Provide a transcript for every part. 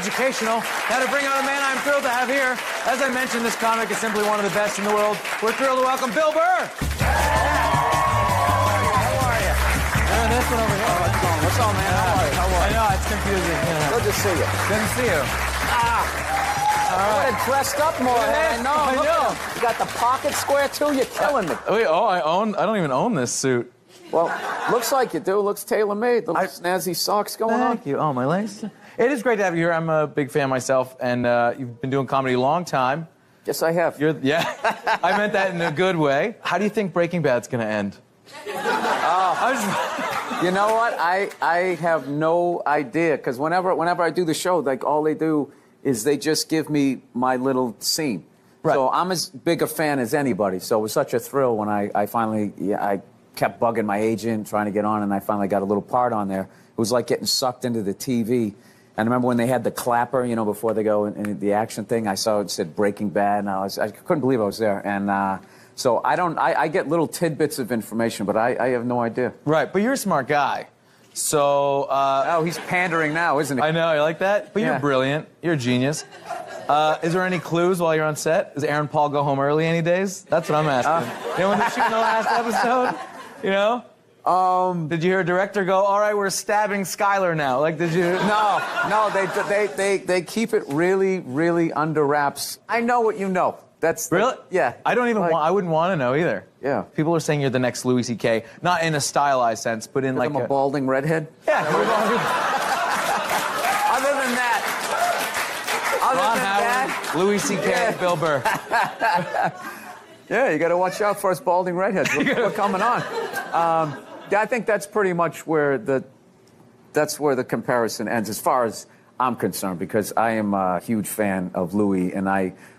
educational. Now to bring out a man I'm thrilled to have here. As I mentioned, this comic is simply one of the best in the world. We're thrilled to welcome Bill Burr. How are you? And this one over here. What's up, man? How are you? I know, it's confusing. Yeah. Good to see you. Good to see you. All right. Dressed up more. I know. I know. You got the pocket square, too? You're killing me. Wait, I don't even own this suit. Well, looks like you do. Looks tailor-made. Little snazzy socks going on. Thank you. Oh, my legs. It is great to have you here. I'm a big fan myself, and you've been doing comedy a long time. Yes, I have. Yeah, I meant that in a good way. How do you think Breaking Bad's going to end? You know what? I have no idea, because whenever I do the show, like, all they do is they just give me my little scene. Right. So I'm as big a fan as anybody. So it was such a thrill when I finally, I kept bugging my agent, trying to get on, and I finally got a little part on there. It was like getting sucked into the TV. And I remember when they had the clapper, you know, before they go in the action thing, I saw it said Breaking Bad, and I couldn't believe I was there. And so I get little tidbits of information, but I have no idea. Right, but you're a smart guy. So, oh, he's pandering now, isn't he? I know, you like that? But Yeah. you're brilliant. You're a genius. Is there any clues while you're on set? Does Aaron Paul go home early any days? That's what I'm asking. You know, when they're shooting the last episode? You know? Did you hear a director go, all right, we're stabbing Skylar now? Like, did you? No, they keep it really, really under wraps. I know what you know. That's Really? Yeah. I don't even I wouldn't want to know either. Yeah. People are saying you're the next Louis C.K. Not in a stylized sense, but in like I'm a balding redhead. Yeah. Other than that. Ron Howard, Louis C.K., Yeah. Bill Burr. Yeah, you got to watch out for us balding redheads. We're coming on. Yeah, I think that's pretty much where the comparison ends, as far as I'm concerned, because I am a huge fan of Louis, and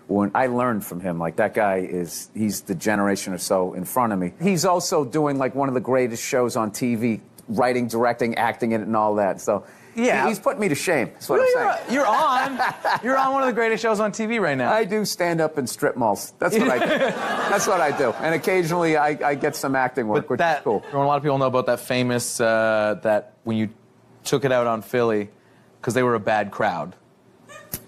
when I learned from him. Like, that guy he's the generation or so in front of me. He's also doing like one of the greatest shows on TV, writing, directing, acting in it, and all that. So yeah, he's put me to shame. That's what I'm saying. You're on one of the greatest shows on TV right now. I do stand up in strip malls. That's what I do. That's what I do. And occasionally I get some acting work, which is cool. A lot of people know about that famous, that when you took it out on Philly, because they were a bad crowd.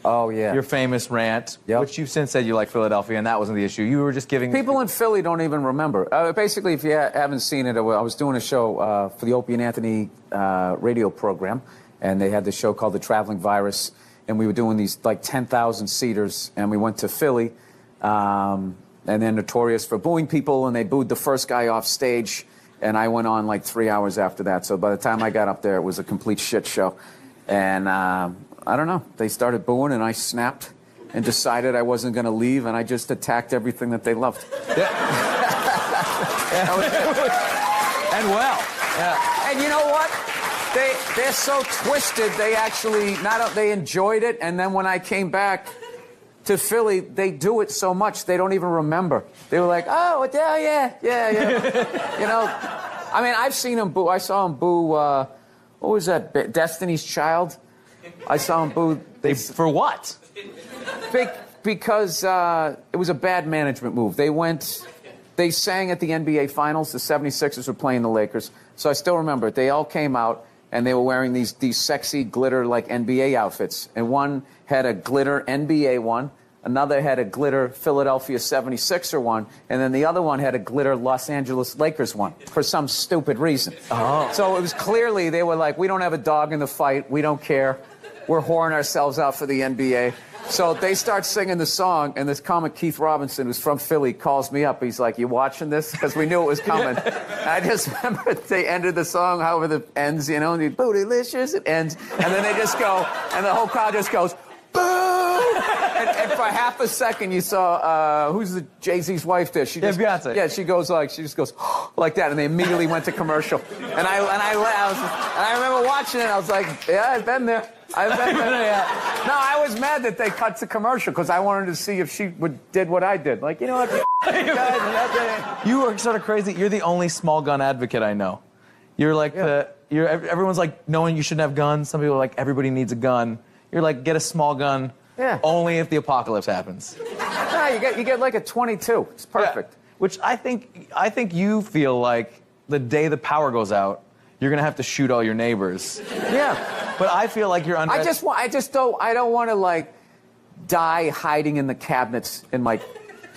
Oh, yeah. Your famous rant, which you've since said you like Philadelphia, and that wasn't the issue. You were just giving... People in Philly don't even remember. Basically, if you haven't seen it, I was doing a show for the Opie and Anthony radio program, and they had this show called The Traveling Virus, and we were doing these, like, 10,000 seaters, and we went to Philly, and they're notorious for booing people, and they booed the first guy off stage, and I went on, like, 3 hours after that. So by the time I got up there, it was a complete shit show. And I don't know. They started booing, and I snapped and decided I wasn't going to leave, and I just attacked everything that they loved. Yeah. And well. Yeah. And you know what? They're so twisted. They actually they enjoyed it, and then when I came back to Philly, they do it so much they don't even remember. They were like, "Oh, yeah." You know, I mean, I've seen them boo. I saw them boo. What was that? Destiny's Child. I saw them boo. For what? Because it was a bad management move. They sang at the NBA Finals. The 76ers were playing the Lakers. So I still remember it. They all came out, and they were wearing these sexy glitter, like, NBA outfits. And one had a glitter NBA one. Another had a glitter Philadelphia 76er one. And then the other one had a glitter Los Angeles Lakers one for some stupid reason. Oh. So it was clearly, they were like, we don't have a dog in the fight. We don't care. We're whoring ourselves out for the NBA. So they start singing the song, and this comic, Keith Robinson, who's from Philly, calls me up. He's like, you watching this? Because we knew it was coming. I just remember they ended the song, however it ends, you know, and you bootylicious, it ends. And then they just go, and the whole crowd just goes, boo! And for half a second, you saw, who's the Jay-Z's wife there? She just, Beyonce. Yeah, she just goes, like that, and they immediately went to commercial. And I remember watching it, I was like, yeah, I've been there. No, I was mad that they cut to commercial because I wanted to see if she did what I did. Like, you know what? You are sort of crazy. You're the only small gun advocate I know. You're like everyone's like, knowing you shouldn't have guns. Some people are like, everybody needs a gun. You're like, get a small gun. Yeah. Only if the apocalypse happens. No, you get like a 22. It's perfect. Yeah. Which I think you feel like the day the power goes out, you're gonna have to shoot all your neighbors. Yeah. But I feel like you're under. I don't want to like die hiding in the cabinets in my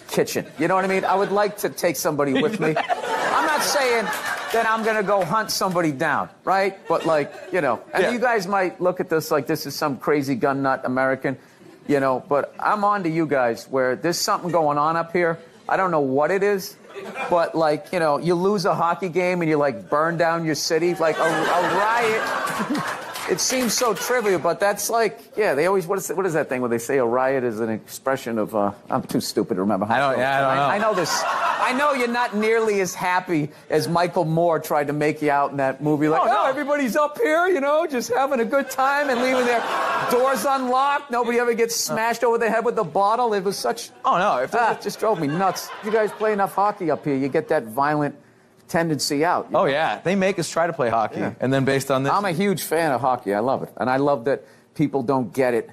kitchen. You know what I mean? I would like to take somebody with me. I'm not saying that I'm gonna go hunt somebody down, right? But like, you know, and you guys might look at this like this is some crazy gun nut American, you know, but I'm on to you guys where there's something going on up here. I don't know what it is, but like, you know, you lose a hockey game and you like burn down your city, like a riot. It seems so trivial, but that's like, yeah, they always, what is that thing where they say a riot is an expression of, I'm too stupid to remember how I don't know. I know this. I know you're not nearly as happy as Michael Moore tried to make you out in that movie. Like, oh, everybody's up here, you know, just having a good time and leaving their doors unlocked. Nobody ever gets smashed over the head with a bottle. It was such... Oh, no. It just drove me nuts. You guys play enough hockey up here, you get that violent tendency out. Oh, yeah. They make us try to play hockey. Yeah. And then based on this... I'm a huge fan of hockey. I love it. And I love that people don't get it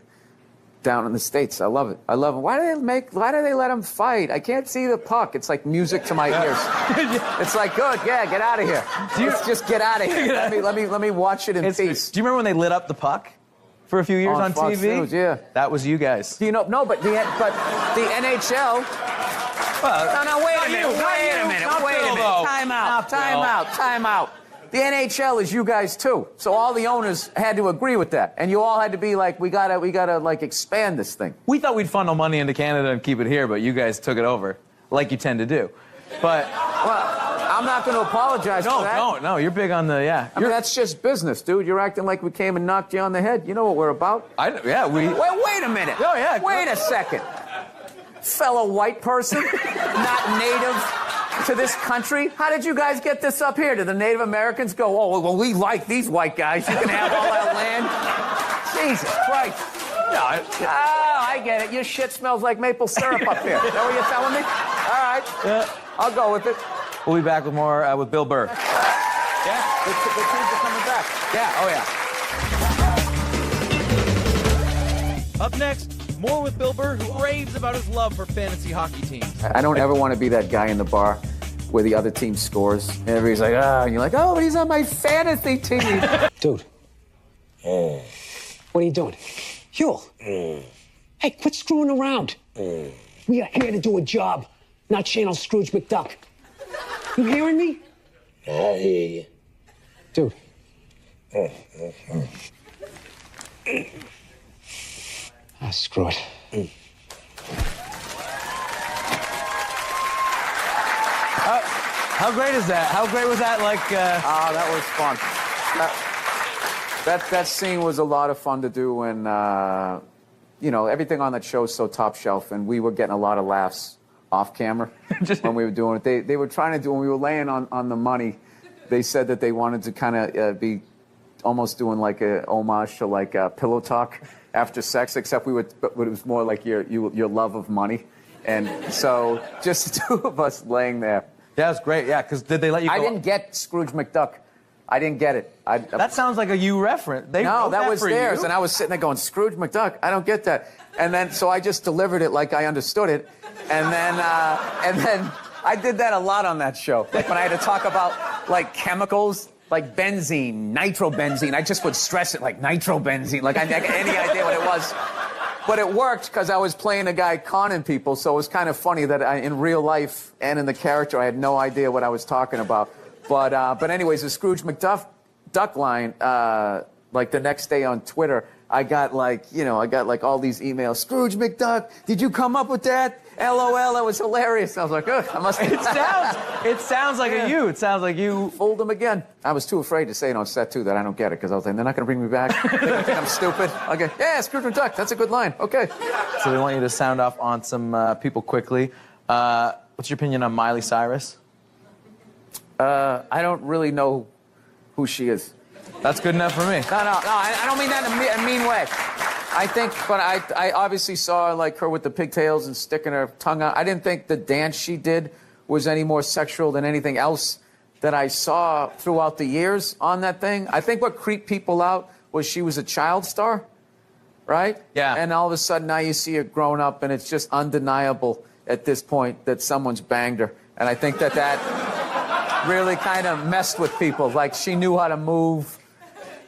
down in the States. I love it. I love it. Why do they let them fight? I can't see the puck. It's like music to my ears. It's like, good, yeah, get out of here. Just get out of here. Let me watch it in peace. Do you remember when they lit up the puck for a few years on Fox TV? News, yeah. That was you guys. Do you know? No, but the NHL... Well, no, wait a minute. Time out. The NHL is you guys too. So all the owners had to agree with that. And you all had to be like, we gotta like expand this thing. We thought we'd funnel money into Canada and keep it here, but you guys took it over, like you tend to do. But... Well, I'm not going to apologize for that. No, you're big on the, I mean, that's just business, dude. You're acting like we came and knocked you on the head. You know what we're about? Wait a minute. Oh, yeah. Wait a second. Fellow white person, not native to this country. How did you guys get this up here? Did the Native Americans go, oh, well, we like these white guys. You can have all that land? Jesus Christ. No, I get it. Your shit smells like maple syrup up here. Is that what you're telling me? All right. Yeah. I'll go with it. We'll be back with more with Bill Burr. Yeah, the teams are coming back. Yeah, oh yeah. Up next, more with Bill Burr, who raves about his love for fantasy hockey teams. I don't ever want to be that guy in the bar where the other team scores. And everybody's like, and you're like, oh, but he's on my fantasy team. Dude. What are you doing? Huel. Hey, quit screwing around. We are here to do a job, not channel Scrooge McDuck. You hearing me? I hear you. Dude. Screw it. How great is that? How great was that? That was fun. That scene was a lot of fun to do, and you know, everything on that show is so top shelf, and we were getting a lot of laughs off camera when we were doing it. They were trying to do, when we were laying on the money, they said that they wanted to kind of be almost doing like a homage to like pillow talk after sex, except but it was more like your love of money. And so just the two of us laying there. Yeah, it's great. Yeah, because did they let you go? I didn't get Scrooge McDuck. I didn't get it. That sounds like a you reference. No, that was theirs. And I was sitting there going, Scrooge McDuck, I don't get that. And then, so I just delivered it like I understood it. And then I did that a lot on that show. Like when I had to talk about like chemicals, like benzene, nitrobenzene. I just would stress it like nitrobenzene. Like I didn't have any idea what it was. But it worked because I was playing a guy conning people. So it was kind of funny that in real life and in the character, I had no idea what I was talking about. But anyways, the Scrooge McDuck line, like the next day on Twitter, I got like all these emails. Scrooge McDuck, did you come up with that? LOL, that was hilarious. I was like, ugh, I must have. It sounds like a you. It sounds like you. Fooled them again. I was too afraid to say it on set, too, that I don't get it, because I was like, they're not going to bring me back. They think I'm stupid. Okay, yeah, Scrooge McDuck, that's a good line. Okay. So they want you to sound off on some people quickly. What's your opinion on Miley Cyrus? I don't really know who she is. That's good enough for me. No, I don't mean that in a mean way. I think, but I obviously saw like her with the pigtails and sticking her tongue out. I didn't think the dance she did was any more sexual than anything else that I saw throughout the years on that thing. I think what creeped people out was she was a child star, right? Yeah. And all of a sudden now you see her grown up, and it's just undeniable at this point that someone's banged her. And I think that really kind of messed with people. Like, she knew how to move.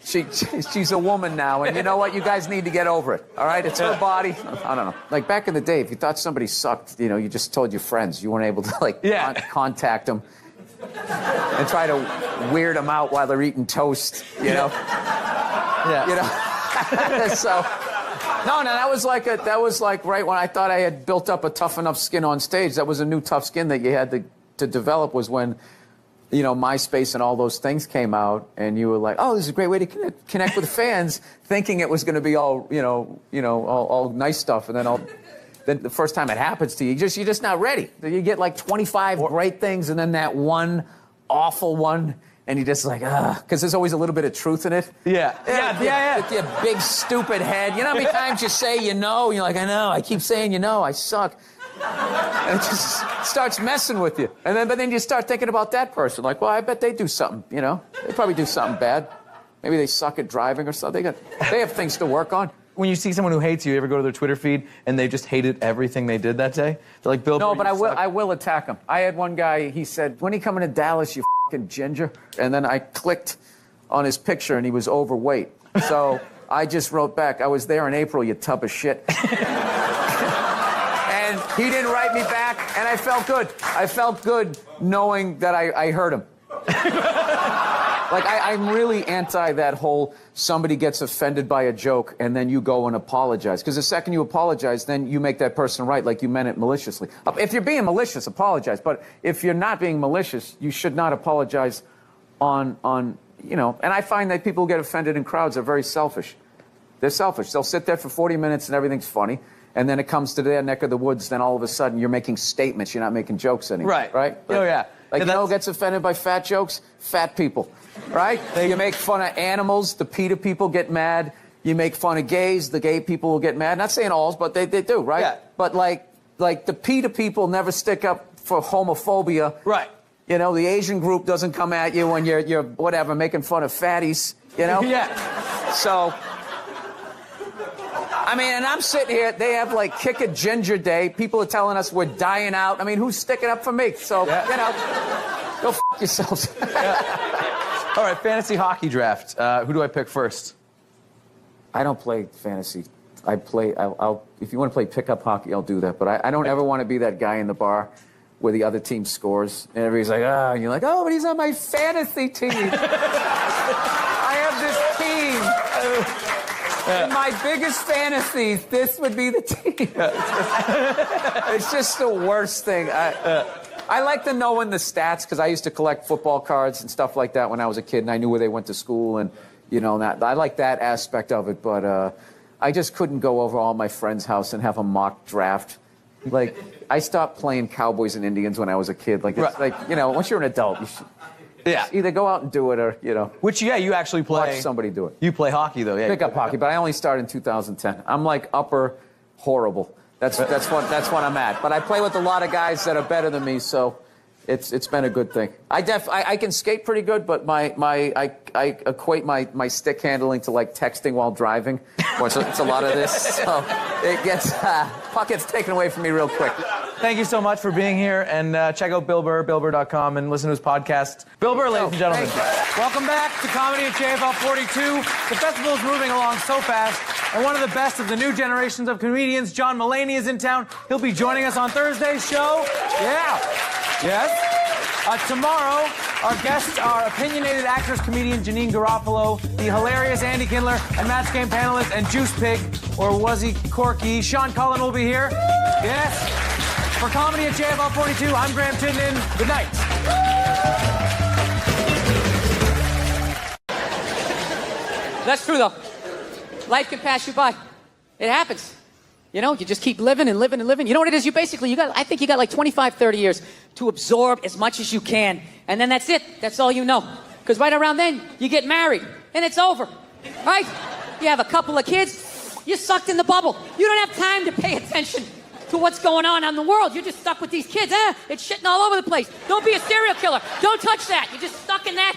she's a woman now, and you know what? You guys need to get over it. All right, it's her body. I don't know. Like back in the day, if you thought somebody sucked, you know, you just told your friends. You weren't able to like contact them and try to weird them out while they're eating toast. You know. Yeah. You know. So. No, that was like right when I thought I had built up a tough enough skin on stage. That was a new tough skin that you had to develop. Was when, you know, MySpace and all those things came out, and you were like, oh, this is a great way to connect with fans, thinking it was going to be all, all nice stuff, and then the first time it happens to you, you're just not ready. You get like 25 great things, and then that one awful one. And you're just like, because there's always a little bit of truth in it. Yeah. With your big, stupid head. You know how many times you say you know? You're like, I know. I keep saying you know. I suck. And it just starts messing with you. But then you start thinking about that person. Like, well, I bet they do something, you know? They probably do something bad. Maybe they suck at driving or something. They have things to work on. When you see someone who hates you, you ever go to their Twitter feed and they just hated everything they did that day? They're like, Bill Burr, no, but I will attack him. I had one guy, he said, when are you coming to Dallas, you fucking ginger? And then I clicked on his picture and he was overweight. So I just wrote back, I was there in April, you tub of shit. And he didn't write me back, and I felt good. I felt good knowing that I hurt him. Like, I'm really anti that whole somebody gets offended by a joke and then you go and apologize. Because the second you apologize, then you make that person right, like you meant it maliciously. If you're being malicious, apologize. But if you're not being malicious, you should not apologize on you know. And I find that people who get offended in crowds are very selfish. They're selfish. They'll sit there for 40 minutes and everything's funny. And then it comes to their neck of the woods, then all of a sudden you're making statements. You're not making jokes anymore. Right. Right? Oh, yeah. Like, you know who gets offended by fat jokes? Fat people. Right? You make fun of animals, the PETA people get mad. You make fun of gays, the gay people will get mad. Not saying alls, but they do, right? Yeah. But like the PETA people never stick up for homophobia. Right. You know, the Asian group doesn't come at you when you're whatever, making fun of fatties, you know? Yeah. So, I mean, and I'm sitting here, they have like Kick a Ginger Day. People are telling us we're dying out. I mean, who's sticking up for me? So, you know, go f*** yourselves. All right, fantasy hockey draft. Who do I pick first? I don't play fantasy. I'll if you want to play pickup hockey, I'll do that. But I don't ever want to be that guy in the bar where the other team scores. And everybody's like, and you're like, oh, but he's on my fantasy team. I have this team. In my biggest fantasies, this would be the team. It's just the worst thing. I like to know in the stats because I used to collect football cards and stuff like that when I was a kid, and I knew where they went to school, and you know, I like that aspect of it. But I just couldn't go over all my friends' house and have a mock draft. Like, I stopped playing Cowboys and Indians when I was a kid. Like, it's like, you know, once you're an adult, you should either go out and do it or, you know. Which, yeah, you actually play. Watch somebody do it. You play hockey, though, yeah. Pickup hockey, but I only started in 2010. I'm like upper horrible. That's what I'm at. But I play with a lot of guys that are better than me, so it's been a good thing. I can skate pretty good, but I equate my stick handling to like texting while driving. It's a lot of this, so it gets puck gets taken away from me real quick. Thank you so much for being here, and check out Bill Burr, BillBurr.com, and listen to his podcast. Bill Burr, ladies and gentlemen. Welcome back to Comedy at JFL 42. The festival is moving along so fast, and one of the best of the new generations of comedians, John Mulaney, is in town. He'll be joining us on Thursday's show. Yeah. Yes. Tomorrow, our guests are opinionated actress, comedian Janine Garofalo, the hilarious Andy Kindler, and Match Game panelist and Juice Pig, or was he Corky? Sean Cullen will be here. Yes. For Comedy at JFL 42, I'm Graham Tinden. Good night. That's true, though. Life can pass you by. It happens. You know, you just keep living and living and living. You know what it is? I think you got like 25, 30 years to absorb as much as you can. And then that's it. That's all you know. Because right around then, you get married. And it's over. Right? You have a couple of kids. You're sucked in the bubble. You don't have time to pay attention to what's going on in the world. You're just stuck with these kids. It's shitting all over the place. Don't be a serial killer. Don't touch that. You're just stuck in that.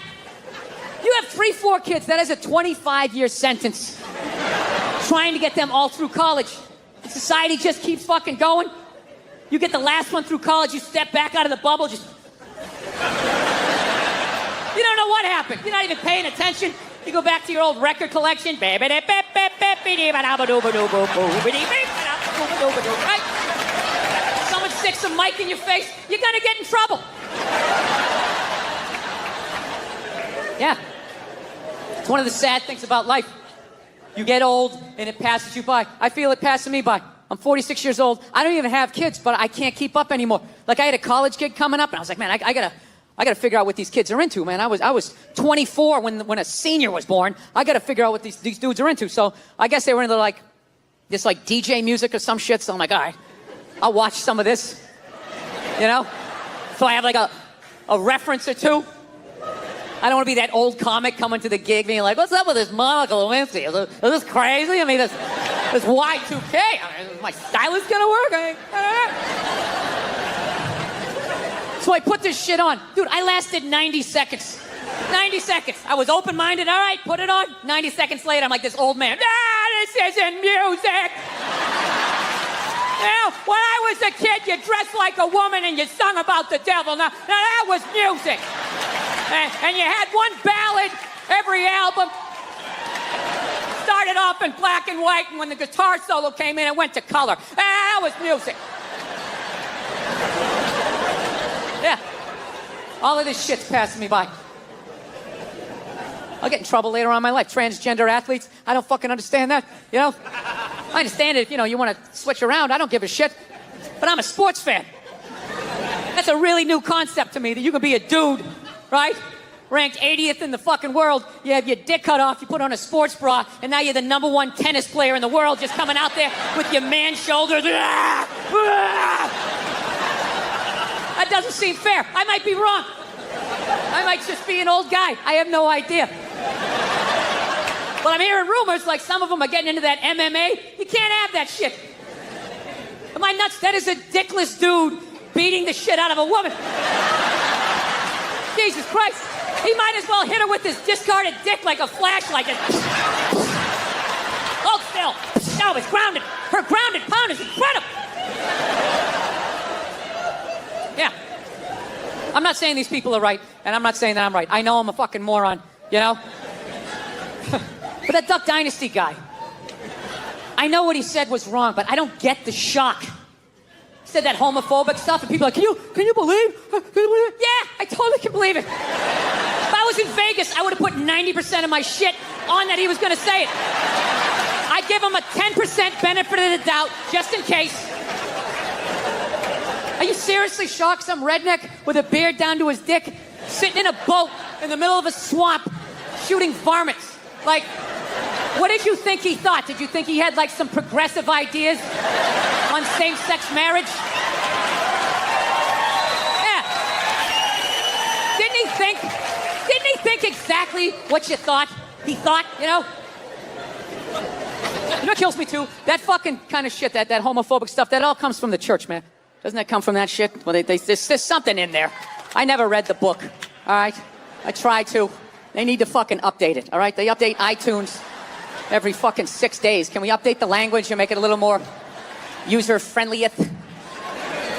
You have 3, 4 kids. That is a 25-year sentence. Trying to get them all through college. Society just keeps fucking going. You get the last one through college, you step back out of the bubble, just... You don't know what happened. You're not even paying attention. You go back to your old record collection. Right? Someone sticks a mic in your face, you're gonna get in trouble. Yeah. It's one of the sad things about life. You get old and it passes you by. I feel it passing me by. I'm 46 years old. I don't even have kids, but I can't keep up anymore. Like I had a college kid coming up, and I was like, man, I gotta figure out what these kids are into, man. I was 24 when a senior was born. I gotta figure out what these dudes are into. So I guess they were into like this like DJ music or some shit. So I'm like, all right, I'll watch some of this. You know? So I have like a reference or two. I don't want to be that old comic coming to the gig being like, what's up with this Monica Lewinsky? Is this crazy? I mean, this Y2K. I mean, is my stylist gonna work? So I put this shit on. Dude, I lasted 90 seconds. 90 seconds. I was open-minded. All right, put it on. 90 seconds later, I'm like this old man. This isn't music. Now, when I was a kid, you dressed like a woman and you sung about the devil. Now that was music. And you had one ballad every album. Started off in black and white, and when the guitar solo came in, it went to color. That was music. Yeah. All of this shit's passing me by. I'll get in trouble later on in my life. Transgender athletes, I don't fucking understand that, you know? I understand it if, you want to switch around. I don't give a shit. But I'm a sports fan. That's a really new concept to me, that you can be a dude, right? Ranked 80th in the fucking world. You have your dick cut off, you put on a sports bra, and now you're the #1 tennis player in the world, just coming out there with your man shoulders. That doesn't seem fair. I might be wrong. I might just be an old guy. I have no idea. But I'm hearing rumors like some of them are getting into that MMA. You can't have that shit. Am I nuts? That is a dickless dude beating the shit out of a woman. Jesus Christ. He might as well hit her with his discarded dick like a flashlight. Hold still. No, it's grounded. Her grounded pound is incredible. Yeah. I'm not saying these people are right, and I'm not saying that I'm right. I know I'm a fucking moron, you know? But that Duck Dynasty guy, I know what he said was wrong, but I don't get the shock. He said that homophobic stuff, and people are like, can you believe? Can you believe it? Yeah, I totally can believe it. If I was in Vegas, I would have put 90% of my shit on that he was going to say it. I'd give him a 10% benefit of the doubt, just in case. Are you seriously shocked? Some redneck with a beard down to his dick, sitting in a boat in the middle of a swamp, shooting varmints. Like, what did you think he thought? Did you think he had, like, some progressive ideas on same-sex marriage? Yeah. Didn't he think exactly what you thought? He thought, you know? You know what kills me, too? That fucking kind of shit, that homophobic stuff, that all comes from the church, man. Doesn't that come from that shit? Well, there's something in there. I never read the book, all right? I tried to. They need to fucking update it, all right? They update iTunes every fucking 6 days. Can we update the language and make it a little more user-friendlieth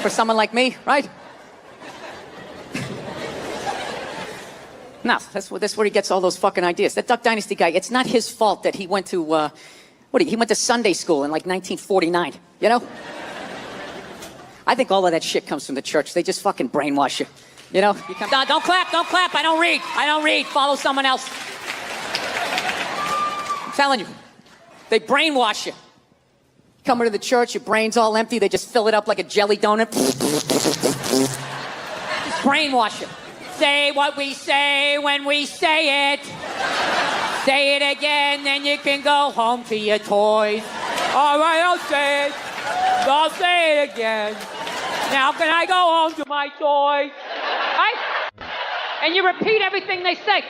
for someone like me, right? No, that's where he gets all those fucking ideas. That Duck Dynasty guy, it's not his fault that he went to, he went to Sunday school in like 1949, you know? I think all of that shit comes from the church. They just fucking brainwash you. You know? Don't clap. I don't read. Follow someone else. I'm telling you. They brainwash you. Come into the church, your brain's all empty. They just fill it up like a jelly donut. Just brainwash you. Say what we say when we say it. Say it again, then you can go home to your toys. All right, I'll say it. I'll say it again. Now can I go home to my toys? Right? And you repeat everything they say.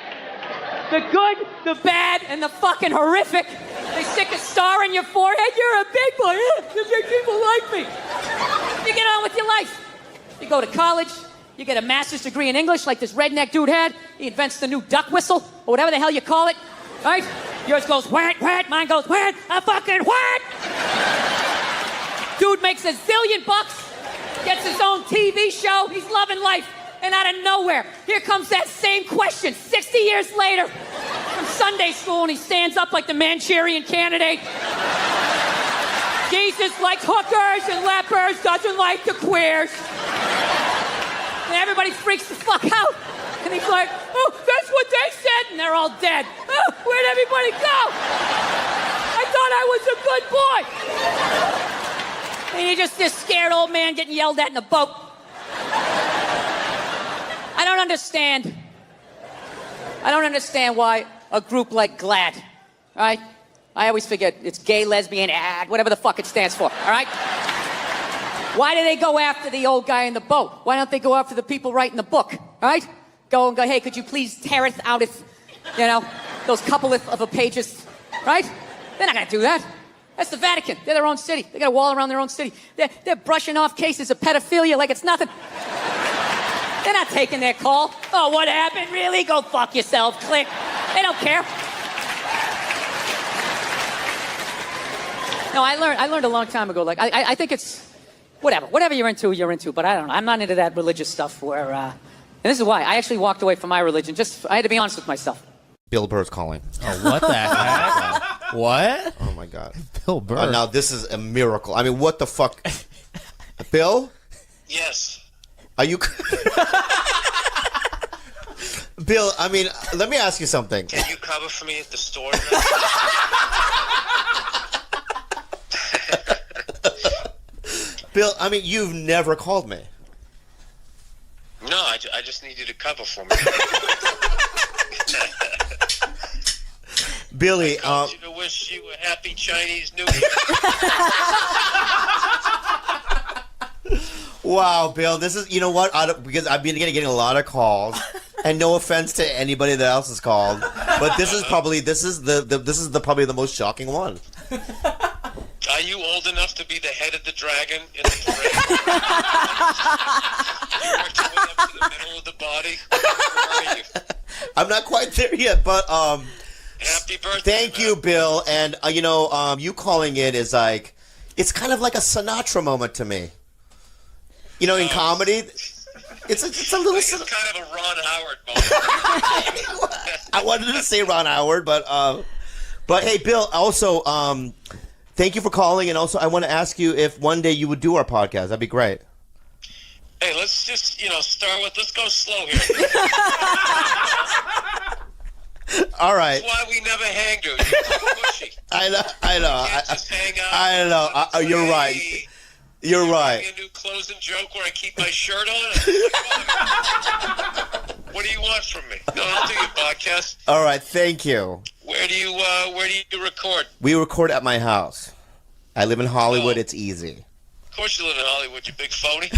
The good, the bad, and the fucking horrific. They stick a star in your forehead. You're a big boy. You make people like me. You get on with your life. You go to college. You get a master's degree in English like this redneck dude had. He invents the new duck whistle, or whatever the hell you call it. Right? Yours goes whack, whack. Mine goes whack, a fucking whack. Dude makes $1 zillion, gets his own TV show. He's loving life. And out of nowhere, here comes that same question 60 years later from Sunday school and he stands up like the Manchurian Candidate. Jesus likes hookers and lepers, doesn't like the queers. And everybody freaks the fuck out. And he's like, oh, that's what they said. And they're all dead. Oh, where'd everybody go? I thought I was a good boy. And you're just this scared old man getting yelled at in a boat. I don't understand why a group like GLAAD, all right? I always forget, it's gay, lesbian, whatever the fuck it stands for, all right? Why do they go after the old guy in the boat? Why don't they go after the people writing the book, all right? Go, hey, could you please tear it out if, those couple of pages, right? They're not gonna do that. That's the Vatican. They're their own city. They got a wall around their own city. They're brushing off cases of pedophilia like it's nothing. They're not taking their call. Oh, what happened? Really? Go fuck yourself. Click. They don't care. No, I learned a long time ago. Like, I think it's whatever you're into. But I don't know. I'm not into that religious stuff where. And this is why I actually walked away from my religion. I had to be honest with myself. Bill Burr's calling. Oh, what the heck? What? Oh my God. Bill Burr. Now this is a miracle. I mean, what the fuck? Bill? Yes. Are you? Bill, I mean, let me ask you something. Can you cover for me at the store? Bill, I mean, you've never called me. No, I just need you to cover for me. Billy, I called you to wish you a happy Chinese New Year. Wow, Bill, this is, you know what? Because I've been getting a lot of calls, and no offense to anybody that else has called, but this is probably the most shocking one. Are you old enough to be the head of the dragon in the parade? You worked your way up to the middle of the body. Where are you? I'm not quite there yet, but Happy birthday! thank you, Bill. And you calling in is like, it's kind of like a Sinatra moment to me. You know, in comedy, it's a little. It's kind of a Ron Howard moment. I wanted to say Ron Howard, but hey, Bill. Also, thank you for calling, and also I want to ask you if one day you would do our podcast. That'd be great. Hey, let's just let's go slow here. All right. That's why we never hang, dude. You're too pushy. I know. Can't just hang out. I know. You're right. You're right. A new closing joke where I keep my shirt on. What do you want from me? No, I'll do your podcast. All right. Thank you. Where do you record? We record at my house. I live in Hollywood. It's easy. Of course you live in Hollywood, you big phony.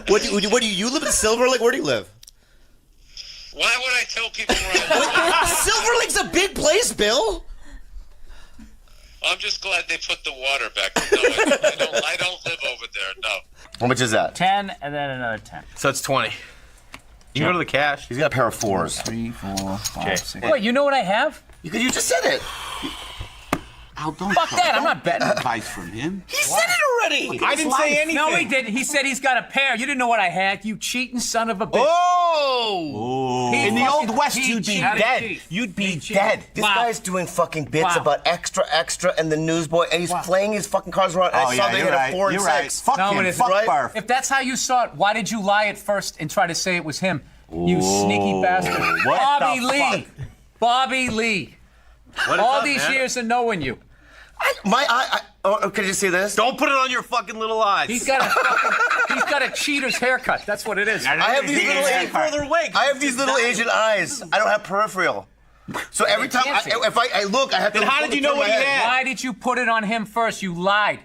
What do you live in Silver Lake? Where do you live? Why would I tell people where I live? Silver Lake's a big place, Bill. I'm just glad they put the water back. No, I don't live over there, no. How much is that? 10 and then another 10. So it's 20. You can go to the cash. He's got a pair of fours. 3, 4, 5, 6. Wait, you know what I have? You just said it. Fuck that, I'm not betting. Advice from him. He said it already. I didn't say anything. No, he didn't. He said he's got a pair. You didn't know what I had, you cheating son of a bitch. Oh! He In the fucking- Old West, he you'd be cheated. dead. You'd be dead. This Wow. guy's doing fucking bits Wow. about extra and the newsboy, and he's playing his fucking cards around. I saw they hit a 4 and 6. Fuck No, him. it isn't. Fuck Right? Barf. If that's how you saw it, why did you lie at first and try to say it was him? You sneaky bastard. What Bobby the Lee. fuck? Bobby Lee. What is All up, these man? years of knowing you. Can you see this? Don't put it on your fucking little eyes. He's got a cheater's haircut. That's what it is. I have these little further away. I have these little Asian eyes. I don't have peripheral. So every time if I look, I have to. Then how did you know turn what my he head. had? Why did you put it on him first? You lied.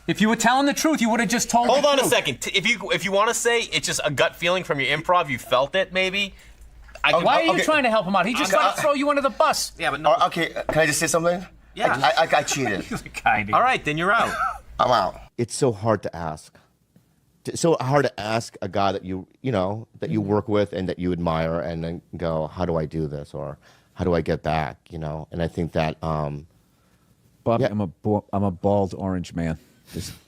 If you were telling the truth, you would have just told Hold the on a truth. second. If you want to say it's just a gut feeling from your improv, you felt it maybe. Why are you Okay. trying to help him out? He just tried to throw you under the bus. Yeah, but no. Okay, can I just say something? Yeah. I cheated. All right, then you're out. I'm out. It's so hard to ask. It's so hard to ask a guy that you work with and that you admire, and then go, how do I do this, or how do I get back? And I think that. Bobby, Yeah. I'm a bald orange man.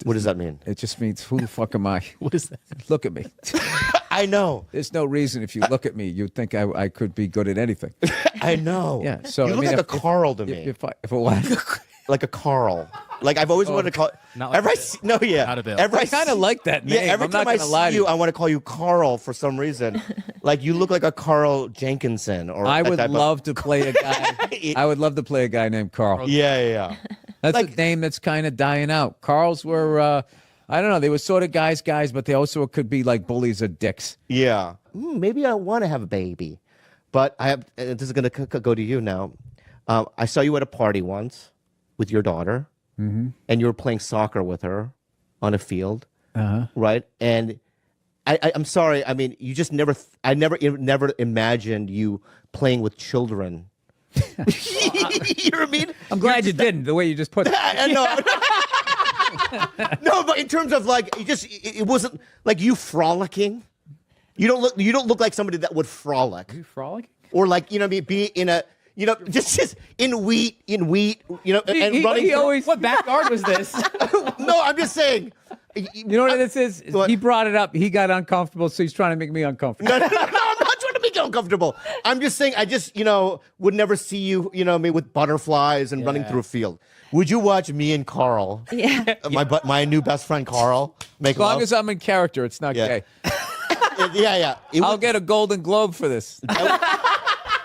What does that mean? It just means, who the fuck am I? What is that? Look at me. I know. There's no reason if you look at me, you'd think I could be good at anything. I know. Yeah. So you I look mean, like a Carl to me. If a what? Like a Carl. Like I've always wanted to call. Not like every a I see, no, yeah. Not a Bill. I kind of like that name. Yeah, every I'm not time I gonna lie see to you, I want to call you Carl for some reason. Like you look like a Carl Jenkinson. Or I that would type of- love to play a guy. I would love to play a guy named Carl. Yeah. That's Like- a name that's kind of dying out. Carls were, I don't know, they were sort of guys, but they also could be like bullies or dicks. Yeah. Maybe I want to have a baby, but I have. This is gonna go to you now. I saw you at a party once with your daughter, and you were playing soccer with her on a field, right? And I'm sorry. I mean, you just never. I never imagined you playing with children. You know what I mean? I'm glad you didn't, the way you just put it. No, but in terms of like, it wasn't like you frolicking. You don't look like somebody that would frolic. You frolicking? Or like, you know what I mean, be in a, you know, just in wheat, you know, and running. He always. What backyard was this? No, I'm just saying. You know what this is? What? He brought it up. He got uncomfortable, so he's trying to make me uncomfortable. No, I'm not trying to make you uncomfortable. I'm just saying, I just, you know, would never see you, you know, me with butterflies and running through a field. Would you watch me and Carl? Yeah. My new best friend Carl make As long love? as I'm in character, it's not gay. Yeah. I'll get a Golden Globe for this.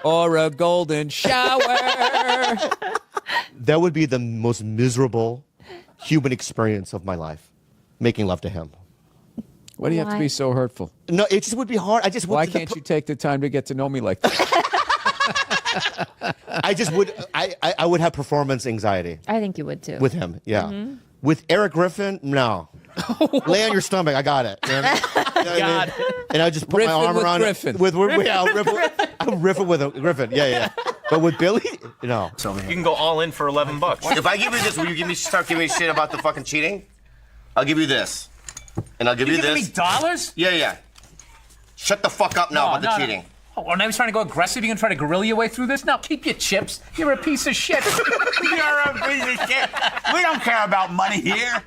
Or a golden shower. That would be the most miserable human experience of my life, making love to him. Why do you have to be so hurtful? No, it just would be hard. Why can't you take the time to get to know me like that? I just would. I would have performance anxiety. I think you would too. With him, yeah. With Eric Griffin, no. Lay on your stomach. I got it. You know what I mean? God. And I just put my arm around Griffin. it. I'll riff it with Griffin. Yeah. But with Billy, no. You can go all in for $11. If I give you this, will you start giving me shit about the fucking cheating? I'll give you this. And I'll give you Giving this. me dollars? Yeah. Shut the fuck up now about the cheating. Oh, now he's trying to go aggressive. You gonna try to guerrilla your way through this? Now keep your chips. You're a piece of shit. You're a piece of shit. We don't care about money here.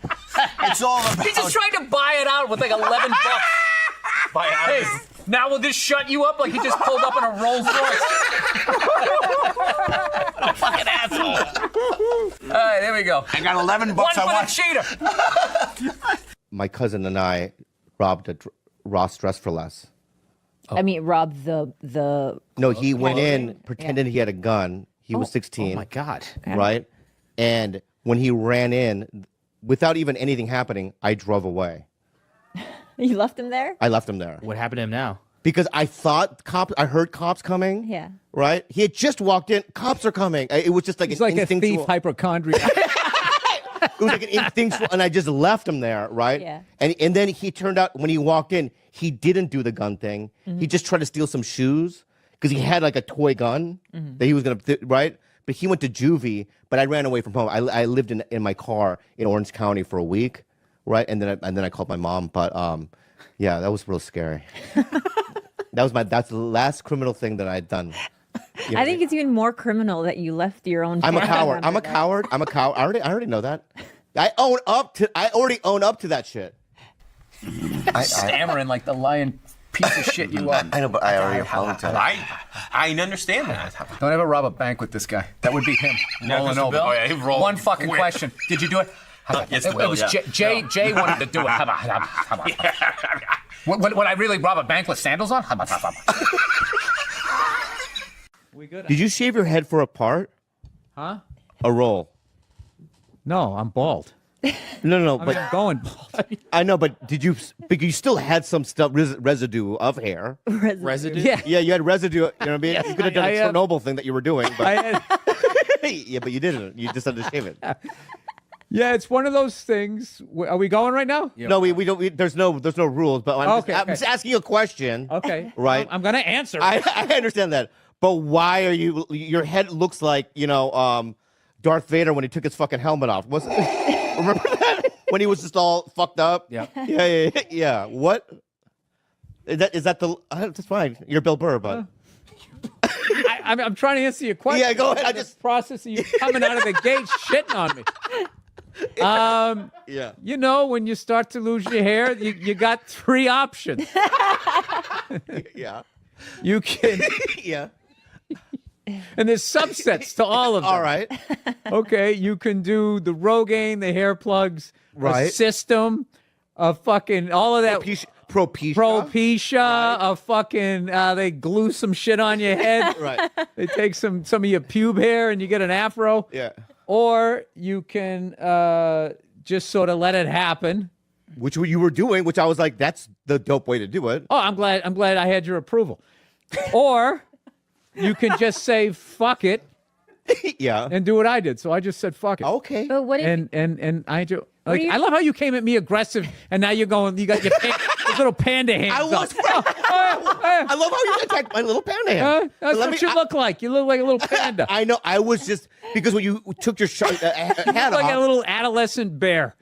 It's all about. He's just trying to buy it out with like $11. Buy it out. Hey, now will this shut you up like he just pulled up in a Rolls Royce? Fucking asshole. All right, there we go. I got $11. One I for want. the cheater. My cousin and I robbed a Ross Dress for Less. I mean, rob the. No, he went in pretending he had a gun. He was 16. Oh my God! Right, and when he ran in, without even anything happening, I drove away. You left him there? I left him there. What happened to him now? Because I thought I heard cops coming. Yeah. Right? He had just walked in. Cops are coming. It was just like He's an like a instinctual. thief hypochondriac. It was like an instinctual, and I just left him there, right? Yeah. And then he turned out, when he walked in, he didn't do the gun thing. He just tried to steal some shoes because he had like a toy gun that he was gonna, right? But he went to juvie, but I ran away from home. I lived in my car in Orange County for a week, right? And then I called my mom. But yeah, that was real scary. That's the last criminal thing that I'd done. You know I think it's even more criminal that you left your own. I'm a family coward. I'm a member there. coward. I'm a coward. I already know that. I already own up to that shit. Stammering like the lying piece of shit you are. I know, but I already apologized. I understand that. Don't ever rob a bank with this guy. That would be him rolling over. Bill? Oh, yeah, he rolled One fucking quick. question. Did you do it? Yes, It Bill, was yeah. Jay wanted to do it. How about? Would I really rob a bank with sandals on? How about? We good? Did you shave your head for a part? Huh? A roll? No, I'm bald. No, I but mean, I'm going bald. I know, but did you? But you still had some stuff, residue of hair. Residue? Yeah. Yeah, you had residue. You know what I mean? You could have done I a Chernobyl thing that you were doing, but yeah, but you didn't. You just had to shave it. Yeah, it's one of those things. Are we going right now? No, we don't. There's no rules. But I'm Okay, I'm just asking you a question. Okay. Right. I'm going to answer. I understand that, but why are you? Your head looks like Darth Vader when he took his fucking helmet off. Remember that when he was just all fucked up? Yeah. Yeah. What? Is that the? That's fine. You're Bill Burr, but. I'm trying to answer your question. Yeah, go ahead. The process of you coming out of the gate shitting on me. Yeah. You know, when you start to lose your hair, you got 3 options. Yeah. You can, Yeah. and there's subsets to all of them. All right. Okay, you can do the Rogaine, the hair plugs, a Right. system, a fucking all of that. Propecia, a fucking they glue some shit on your head. Right. They take some of your pube hair and you get an afro. Yeah. Or you can just sort of let it happen. Which you were doing, which I was like, that's the dope way to do it. Oh, I'm glad I had your approval. Or you can just say fuck it. Yeah. And do what I did. So I just said fuck it. Okay. But what if And I do. What Like, do you- I love how you came at me aggressive, and now you're going. You got your those little panda hands. I was. up. I love how you attacked my little panda hand. That's Let what me- you look like. You look like a little panda. I know. I was just because when you took your hat You look like off. a little adolescent bear.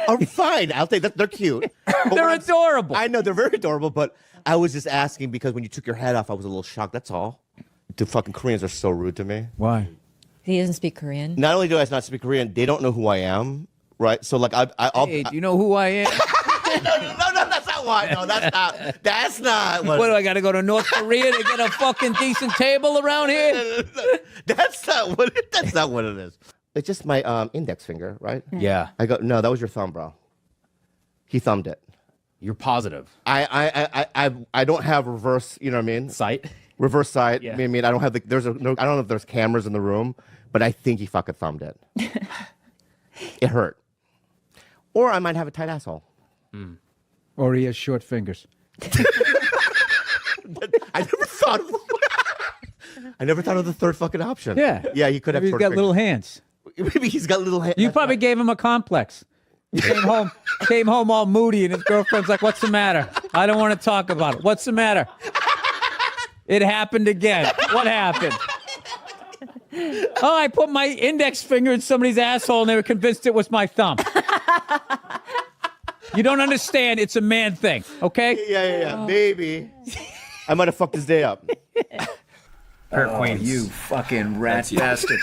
I'm fine. I'll take that. They're cute. But They're what I'm- adorable. I know they're very adorable, but I was just asking because when you took your hat off, I was a little shocked. That's all. The fucking Koreans are so rude to me. Why? he doesn't speak Korean? Not only do I not speak Korean, they don't know who I am. Right. So like I'll. Hey, do you know who I am? No, that's not why. No, that's not. That's not. What do I got to go to North Korea to get a fucking decent table around here? That's not what. That's not what it is. It's just my index finger, right? Yeah. I go. No, that was your thumb, bro. He thumbed it. You're positive. I don't have reverse. You know what I mean? Sight. Reverse sight. Yeah. I mean, I don't have the. There's a. No, I don't know if there's cameras in the room, but I think he fucking thumbed it. It hurt. Or I might have a tight asshole. Or he has short fingers. I never thought of. I never thought of the third fucking option. Yeah. Yeah, he could have. Maybe he's short got fingers. little hands. Maybe he's got little hands. You probably gave him a complex. He came home all moody, and his girlfriend's like, "What's the matter? I don't want to talk about it. What's the matter? It happened again. What happened? Oh, I put my index finger in somebody's asshole, and they were convinced it was my thumb. You don't understand. It's a man thing, okay? Yeah. Maybe. I might have fucked his day up. Kurt Queens. You fucking rat bastard.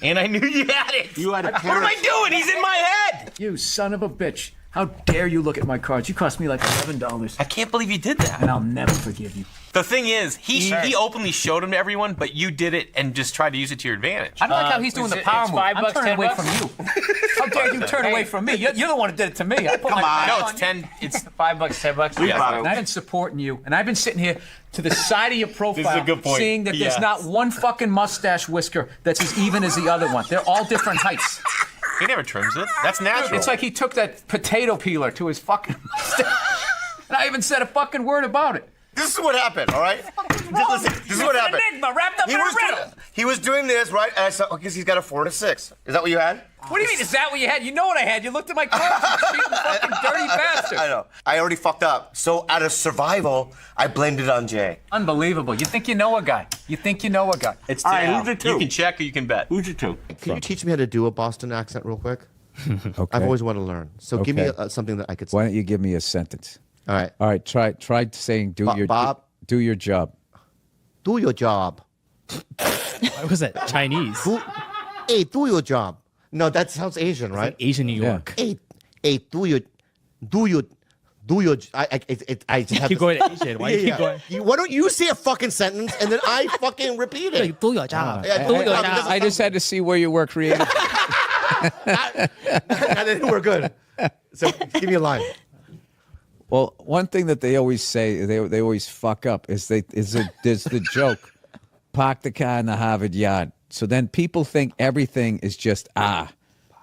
And I knew you had it. You had a What am I doing? He's in my head. You son of a bitch. How dare you look at my cards? You cost me like $11. I can't believe you did that. And I'll never forgive you. The thing is, he openly showed him to everyone, but you did it and just tried to use it to your advantage. I don't like how he's doing the power move. $5, I'm turning away $10? from you. How dare you turn away from me? You're the one who did it to me. I put Come my on. No, back it's on you. 10. It's $5, $10. And I've been supporting you, and I've been sitting here to the side of your profile, This is a good point. seeing that Yes. there's not one fucking mustache whisker that's as even as the other one. They're all different heights. he never trims it. That's natural. It's like he took that potato peeler to his fucking mustache. And I even said a fucking word about it. This is what happened, all right? Listen, this is what happened. Enigma wrapped up in a riddle. He was doing this, right? And I said, oh, because he's got a 4 and a 6. Is that what you had? What do you mean? Is that what you had? You know what I had. You looked at my cards. You cheating fucking dirty bastard. I know. I already fucked up. So out of survival, I blamed it on Jay. Unbelievable. You think you know a guy. You think you know a guy. It's All right, down. who's the two? You can check or you can bet. Who's your 2? Can you teach me how to do a Boston accent real quick? Okay. I've always wanted to learn. So give me Okay. something that I could say. Why don't you give me a sentence? All right. All right, try saying do your Bob. do your job. Do your job. What was that? Chinese. Hey, do your job. No, that sounds Asian, right? Asian New York. Hey, do your. I just have Keep to- going Asian. Why you keep going? Why don't you say a fucking sentence and then I fucking repeat it? Do your job. Yeah, Do your job. I just had to see where you were creative. And then we're good. So give me a line. Well, one thing that they always say, they always fuck up, is there's the joke, park the car in the Harvard yard. So then people think everything is just park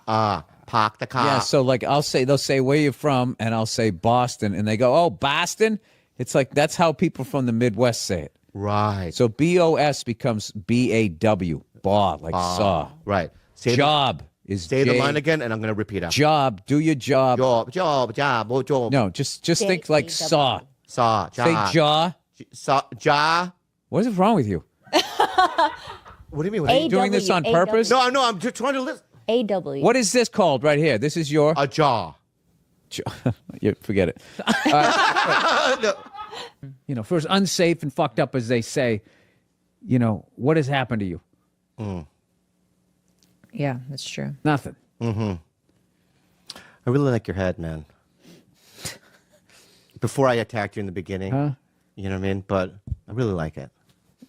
the car. Yeah, so like they'll say where you from, and I'll say Boston, and they go, oh, Boston? It's like that's how people from the Midwest say it. Right. So BOS becomes BAW, baw, like saw. Right. Job is Say the J- line again, and I'm going to repeat after. Job, do your job. Job. No, just think like saw. Saw. Say jaw. Jaw. What is wrong with you? What do you mean? Are you doing this on purpose? No, I'm just trying to listen. AW. What is this called right here? This is your... A jaw. You forget it. No. You know, for as unsafe and fucked up as they say, you know, what has happened to you? Yeah, that's true. Nothing. Mm-hmm. I really like your head, man. Before I attacked you in the beginning, you know what I mean? But I really like it.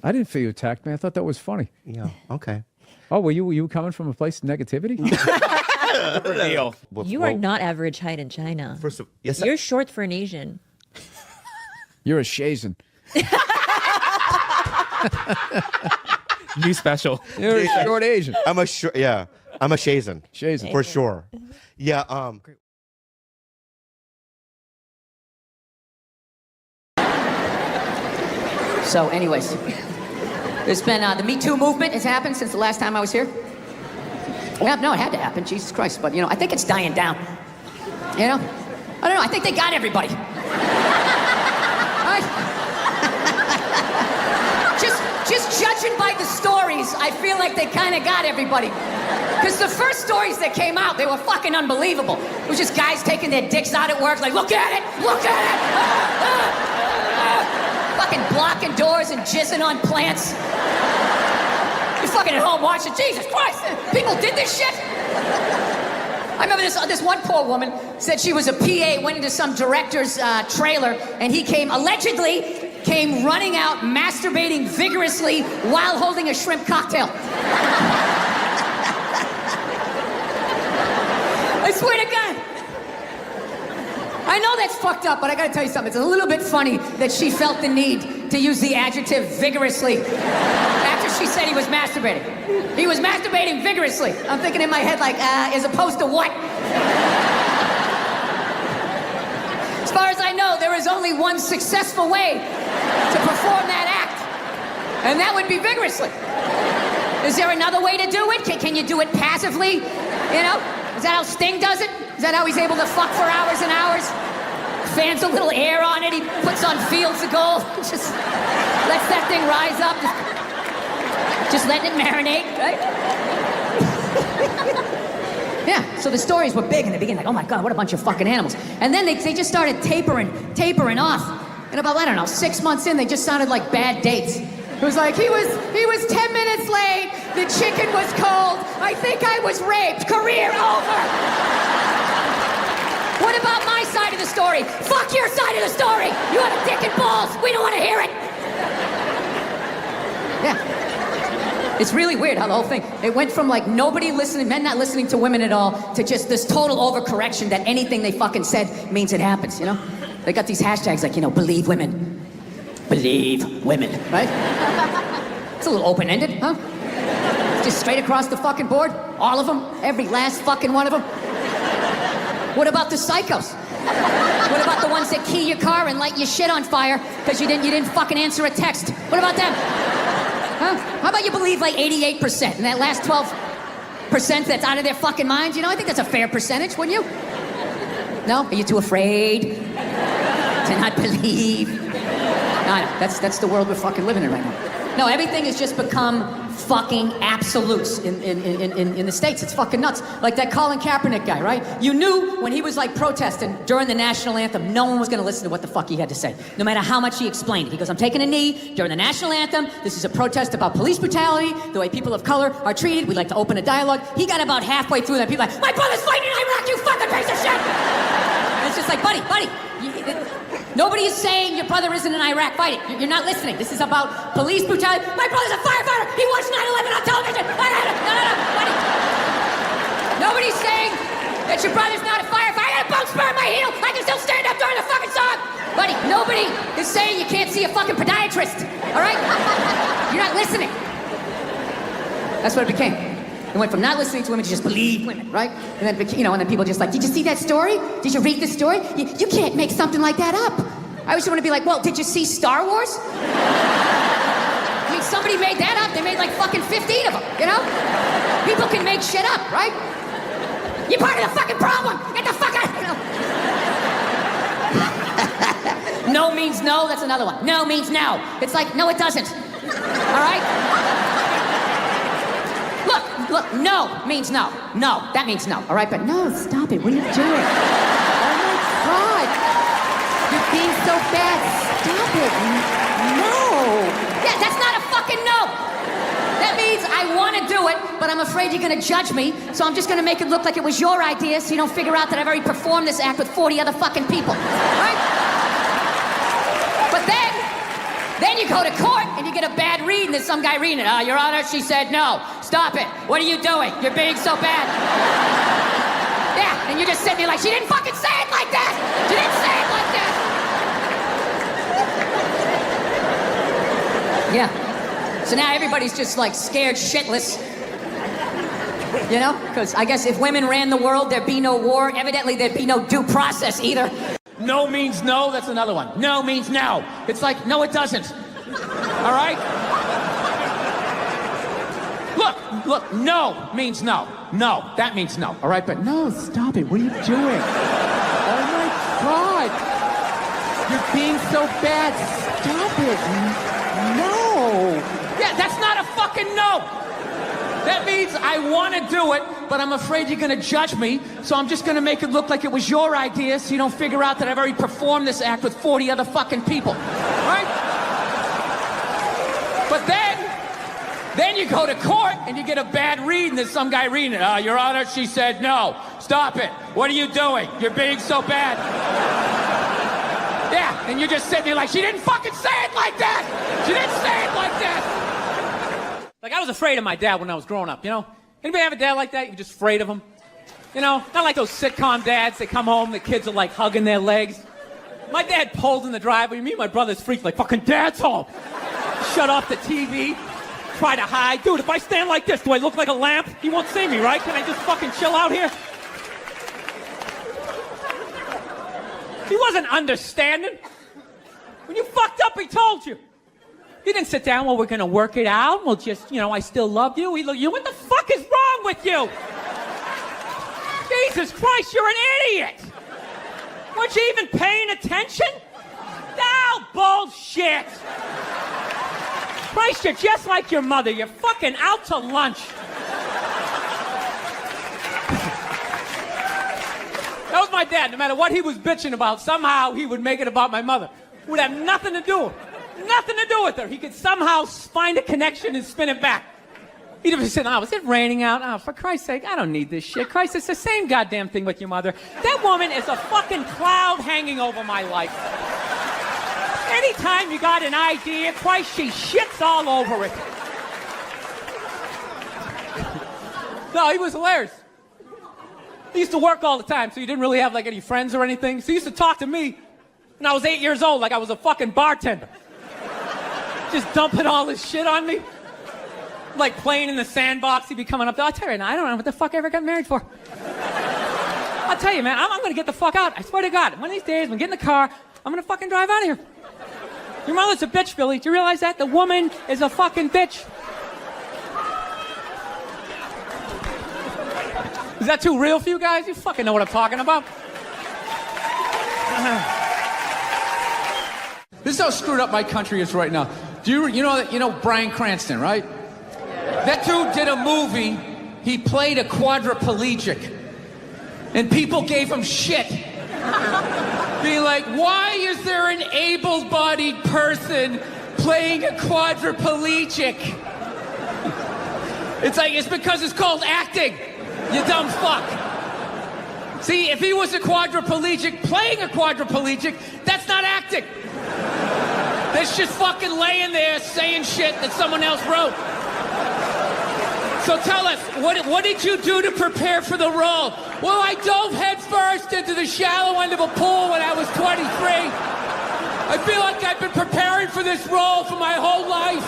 I didn't feel you attacked me. I thought that was funny. Yeah, okay. Oh, were you coming from a place of negativity? Deal. You are not average height in China. First of yes, You're short for an Asian. You're a Shazan. New special. You're a short Asian. I'm a Shazan. Shazan. For sure. Yeah, So, anyways, there's been the Me Too movement has happened since the last time I was here. Yeah, no, it had to happen. Jesus Christ! But I think it's dying down. I don't know. I think they got everybody. Just judging by the stories, I feel like they kind of got everybody. Because the first stories that came out, they were fucking unbelievable. It was just guys taking their dicks out at work, like, look at it, look at it. Fucking blocking doors and jizzing on plants. You're fucking at home watching, Jesus Christ, people did this shit? I remember this one poor woman said she was a PA, went into some director's trailer, and he allegedly came running out, masturbating vigorously while holding a shrimp cocktail. I swear to God. I know that's fucked up, but I gotta tell you something. It's a little bit funny that she felt the need to use the adjective vigorously after she said he was masturbating. He was masturbating vigorously. I'm thinking in my head, like, as opposed to what? As far as I know, there is only one successful way to perform that act, and that would be vigorously. Is there another way to do it? Can you do it passively? Is that how Sting does it? Is that how he's able to fuck for hours and hours? Fans a little air on it, he puts on fields of gold, just lets that thing rise up, just letting it marinate, right? Yeah, so the stories were big in the beginning, like, oh my God, what a bunch of fucking animals. And then they just started tapering off. And about, I don't know, 6 months in, they just sounded like bad dates. It was like, he was 10 minutes late, the chicken was cold, I think I was raped, career over. What about my side of the story? Fuck your side of the story. You have a dick and balls, we don't want to hear it. Yeah. It's really weird how the whole thing, it went from like nobody listening, men not listening to women at all, to just this total overcorrection that anything they fucking said means it happens, They got these hashtags like, believe women. Believe women, right? It's a little open-ended, huh? Just straight across the fucking board, all of them, every last fucking one of them. What about the psychos? What about the ones that key your car and light your shit on fire because you didn't fucking answer a text? What about them? Huh? How about you believe like 88%, and that last 12% that's out of their fucking minds? I think that's a fair percentage, wouldn't you? No? Are you too afraid to not believe? No, that's the world we're fucking living in right now. No, everything has just become fucking absolutes in the States. It's fucking nuts. Like that Colin Kaepernick guy, right? You knew when he was like protesting during the national anthem, no one was gonna listen to what the fuck he had to say. No matter how much he explained it. He goes, I'm taking a knee during the national anthem. This is a protest about police brutality, the way people of color are treated. We'd like to open a dialogue. He got about halfway through that. People like, my brother's fighting in Iraq, you fucking piece of shit! And it's just like, buddy, nobody is saying your brother isn't in Iraq fighting. You're not listening. This is about police brutality. My brother's a firefighter. He watched 9/11 on television. No, buddy. Nobody's saying that your brother's not a firefighter. I got a bone spur in my heel. I can still stand up during the fucking song. Buddy, nobody is saying you can't see a fucking podiatrist. All right? You're not listening. That's what it became. It went from not listening to women to just believe women, right? And then, and then people just like, did you see that story? Did you read the story? You can't make something like that up. I always want to be like, well, did you see Star Wars? I mean, somebody made that up. They made like fucking 15 of them, People can make shit up, right? You're part of the fucking problem. Get the fuck out, No means no. That's another one. No means no. It's like, no, it doesn't. All right? Look, no means no. No, that means no, all right? But no, stop it. What are you doing? Oh, my God. You're being so bad. Stop it. No. Yeah, that's not a fucking no. That means I want to do it, but I'm afraid you're going to judge me, so I'm just going to make it look like it was your idea so you don't figure out that I've already performed this act with 40 other fucking people. Right? But then you go to court and you get a bad read and there's some guy reading it. Your Honor, she said no. Stop it. What are you doing? You're being so bad. Yeah, and you're just sitting there like, she didn't fucking say it like that. She didn't say it like that. Yeah. So now everybody's just like scared shitless. You know? Because I guess if women ran the world, there'd be no war. Evidently, there'd be no due process either. No means no, that's another one. No means no. It's like, no, it doesn't. All right? Look, no means no. No, that means no. All right, but no, stop it. What are you doing? Oh my God. You're being so bad. Stop it. No. Yeah, that's not a fucking no. That means I want to do it, but I'm afraid you're going to judge me, so I'm just going to make it look like it was your idea so you don't figure out that I've already performed this act with 40 other fucking people. Right? But then you go to court and you get a bad read and there's some guy reading it. Your Honor, she said no. Stop it. What are you doing? You're being so bad. Yeah, and you're just sitting there like, she didn't fucking say it like that. She didn't say it like that. Like, I was afraid of my dad when I was growing up, you know? Anybody have a dad like that? You're just afraid of him? You know, not like those sitcom dads. They come home, the kids are like hugging their legs. My dad pulled in the driveway. Me and my brother's freaked like, fucking dad's home. Shut off the TV. Try to hide. Dude, if I stand like this, do I look like a lamp? He won't see me, right? Can I just fucking chill out here? He wasn't understanding. When you fucked up, he told you. He didn't sit down, well, we're going to work it out. We'll just, you know, I still love you. He looked, what the fuck is wrong with you? Jesus Christ, you're an idiot. Weren't you even paying attention? No, bullshit. Christ, you're just like your mother. You're fucking out to lunch. That was my dad. No matter what he was bitching about, somehow he would make it about my mother. It would have nothing to do with her. He could somehow find a connection and spin it back. He'd have said, was it raining out? Oh, for Christ's sake, I don't need this shit. Christ, it's the same goddamn thing with your mother. That woman is a fucking cloud hanging over my life. Anytime you got an idea, Christ, she shits all over it. No, he was hilarious. He used to work all the time, so he didn't really have like any friends or anything. So he used to talk to me when I was 8 years old like I was a fucking bartender. Just dumping all this shit on me. Like playing in the sandbox, he'd be coming up. I'll tell you right now, I don't know what the fuck I ever got married for. I'll tell you, man, I'm gonna get the fuck out. I swear to God, one of these days, I'm gonna get in the car, I'm gonna fucking drive out of here. Your mother's a bitch, Billy. Do you realize that? The woman is a fucking bitch. Is that too real for you guys? You fucking know what I'm talking about. This is how screwed up my country is right now. Do you know Bryan Cranston, right? That dude did a movie. He played a quadriplegic. And people gave him shit. Being like, why is there an able-bodied person playing a quadriplegic? It's because it's called acting, you dumb fuck. See, if he was a quadriplegic playing a quadriplegic, that's not acting. That's just fucking laying there saying shit that someone else wrote. So tell us, what did you do to prepare for the role? Well, I dove headfirst into the shallow end of a pool when I was 23. I feel like I've been preparing for this role for my whole life.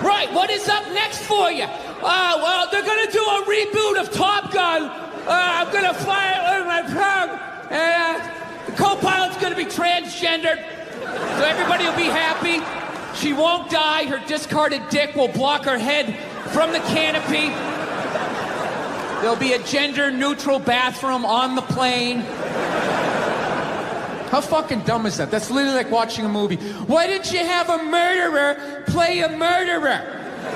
Right, what is up next for you? Well, they're gonna do a reboot of Top Gun. I'm gonna fly it with my tongue. And the co-pilot's gonna be transgendered. So everybody will be happy. She won't die. Her discarded dick will block her head from the canopy. There'll be a gender-neutral bathroom on the plane. How fucking dumb is that? That's literally like watching a movie. Why didn't you have a murderer play a murderer?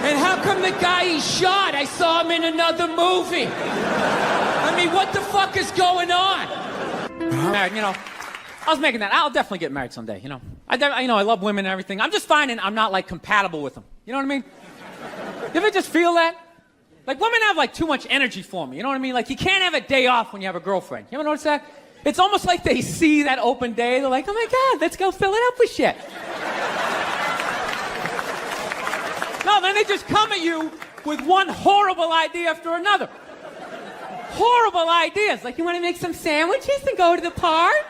And how come the guy he shot, I saw him in another movie? I mean, what the fuck is going on? You know, I was making that. I'll definitely get married someday, you know. I love women and everything. I'm just finding I'm not, like, compatible with them. You know what I mean? You ever just feel that? Like, women have, like, too much energy for me, you know what I mean? Like, you can't have a day off when you have a girlfriend. You ever notice that? It's almost like they see that open day, they're like, oh my God, let's go fill it up with shit. No, then they just come at you with one horrible idea after another. Horrible ideas. Like, you want to make some sandwiches and go to the park?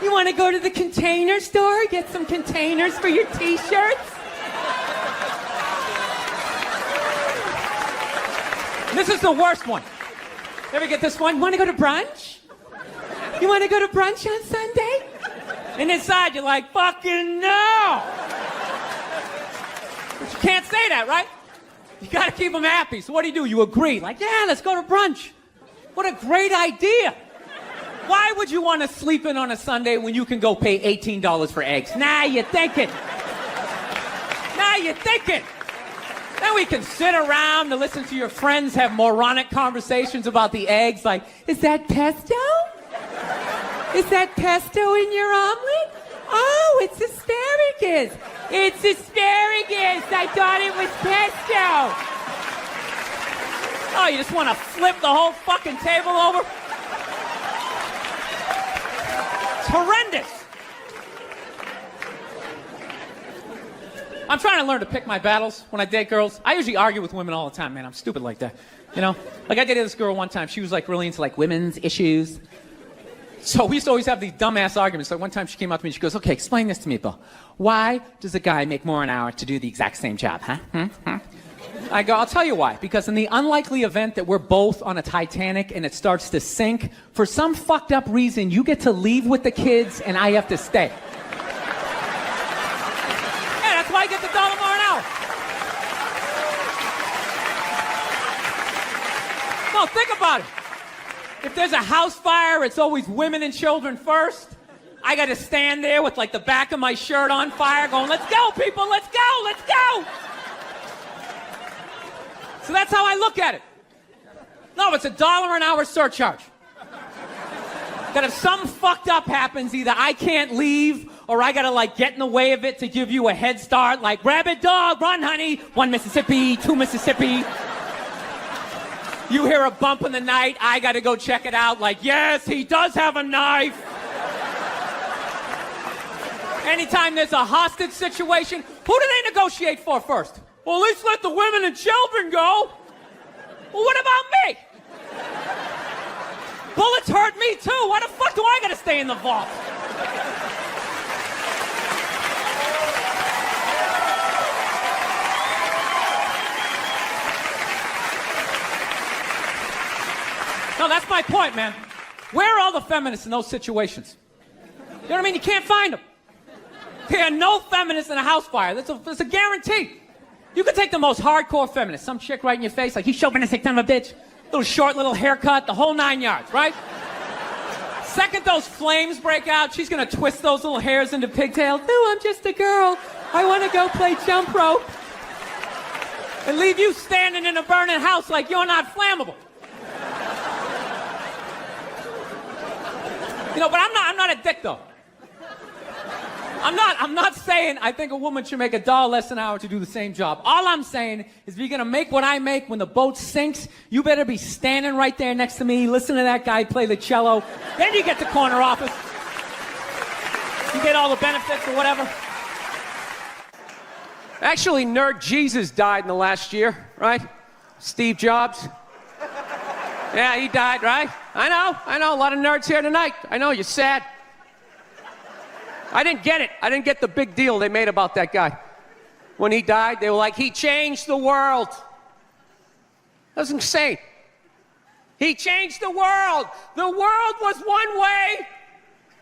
You want to go to the container store, get some containers for your t-shirts? This is the worst one. Ever get this one? You want to go to brunch? You want to go to brunch on Sunday? And inside you're like, fucking no! But you can't say that, right? You gotta keep them happy. So what do? You agree. Like, yeah, let's go to brunch. What a great idea. Why would you want to sleep in on a Sunday when you can go pay $18 for eggs? Nah, you're thinking. Nah, you're thinking. Then we can sit around and listen to your friends have moronic conversations about the eggs. Like, is that pesto? Is that pesto in your omelet? Oh, it's asparagus. It's asparagus. I thought it was pesto. Oh, you just want to flip the whole fucking table over? It's horrendous. I'm trying to learn to pick my battles when I date girls. I usually argue with women all the time, man. I'm stupid like that. You know? Like, I dated this girl one time. She was, like, really into, like, women's issues. So we used to always have these dumbass arguments. So one time she came up to me and she goes, okay, explain this to me, Bill. Why does a guy make more an hour to do the exact same job, huh? I go, I'll tell you why. Because in the unlikely event that we're both on a Titanic and it starts to sink, for some fucked up reason, you get to leave with the kids and I have to stay. Yeah, that's why I get the $1 more an hour. No, think about it. If there's a house fire, it's always women and children first. I got to stand there with, like, the back of my shirt on fire going, let's go, people, let's go, let's go. So that's how I look at it. No, it's $1 an hour surcharge. That if something fucked up happens, either I can't leave or I got to, like, get in the way of it to give you a head start, like, rabid dog, run, honey, 1 Mississippi, 2 Mississippi. You hear a bump in the night, I gotta go check it out, like, yes, he does have a knife. Anytime there's a hostage situation, who do they negotiate for first? Well, at least let the women and children go. Well, what about me? Bullets hurt me too. Why the fuck do I gotta stay in the vault? No, that's my point, man. Where are all the feminists in those situations? You know what I mean? You can't find them. There are no feminists in a house fire. That's a guarantee. You could take the most hardcore feminist, some chick right in your face, like, you chauvinistic son of a bitch, little short, little haircut, the whole 9 yards, right? Second those flames break out, she's gonna twist those little hairs into pigtails. No, I'm just a girl. I want to go play jump rope. And leave you standing in a burning house like you're not flammable. You know, but I'm not a dick, though. I'm not saying I think a woman should make $1 less an hour to do the same job. All I'm saying is if you're gonna make what I make when the boat sinks, you better be standing right there next to me, listen to that guy play the cello. Then you get the corner office. You get all the benefits or whatever. Actually, Nerd Jesus died in the last year, right? Steve Jobs. Yeah, he died, right? I know, a lot of nerds here tonight. I know, you're sad. I didn't get it. I didn't get the big deal they made about that guy. When he died, they were like, he changed the world. That was insane. He changed the world. The world was one way,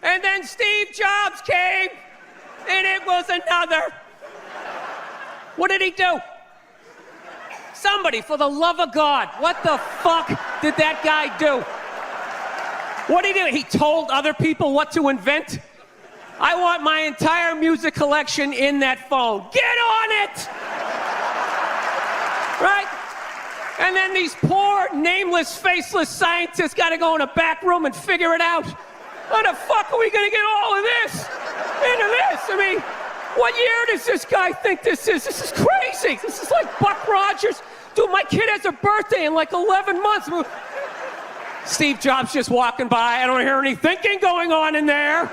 and then Steve Jobs came, and it was another. What did he do? Somebody, for the love of God, what the fuck did that guy do? What did he do? He told other people what to invent? I want my entire music collection in that phone. Get on it! Right? And then these poor, nameless, faceless scientists gotta go in a back room and figure it out. How the fuck are we gonna get all of this into this? I mean, what year does this guy think this is? This is crazy! crazy. This is like Buck Rogers. Dude, my kid has a birthday in like 11 months. Steve Jobs just walking by. I don't hear any thinking going on in there.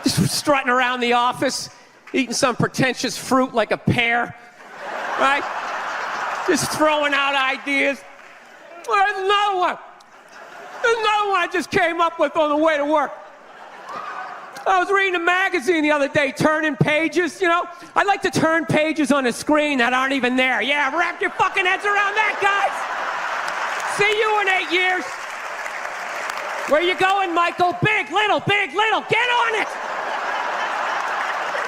Just strutting around the office, eating some pretentious fruit like a pear, right? Just throwing out ideas. There's another one. There's another one I just came up with on the way to work. I was reading a magazine the other day, turning pages, you know? I like to turn pages on a screen that aren't even there. Yeah, wrap your fucking heads around that, guys. See you in 8 years. Where you going, Michael? Big, little, get on it.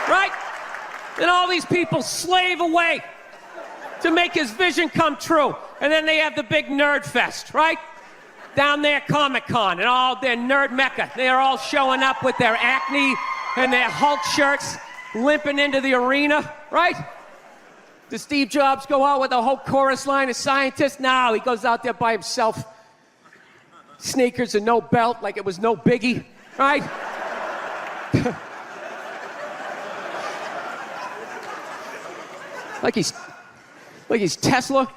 Right? And all these people slave away to make his vision come true. And then they have the big nerd fest, right? Down there, Comic-Con, and all their nerd mecca. They're all showing up with their Acne and their Hulk shirts, limping into the arena, right? Does Steve Jobs go out with a whole chorus line of scientists? No, he goes out there by himself. Sneakers and no belt, like it was no biggie, right? like he's Tesla.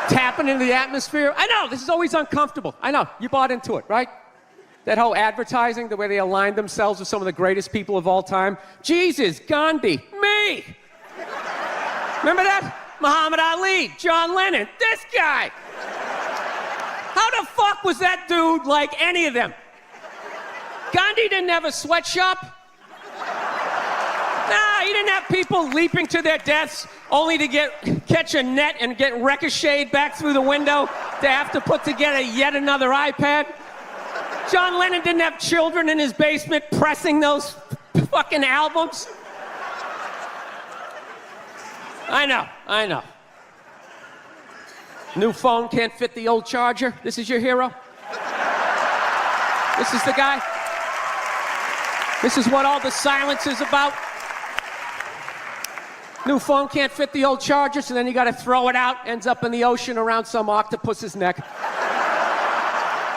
Tapping into the atmosphere. I know, this is always uncomfortable. I know, you bought into it, right? That whole advertising, the way they aligned themselves with some of the greatest people of all time. Jesus, Gandhi, me. Remember that? Muhammad Ali, John Lennon, this guy. How the fuck was that dude like any of them? Gandhi didn't have a sweatshop. Nah, he didn't have people leaping to their deaths only to catch a net and get ricocheted back through the window to have to put together yet another iPad. John Lennon didn't have children in his basement pressing those fucking albums. I know. New phone can't fit the old charger. This is your hero? This is the guy? This is what all the silence is about? New phone can't fit the old charger, so then you gotta throw it out, ends up in the ocean around some octopus's neck.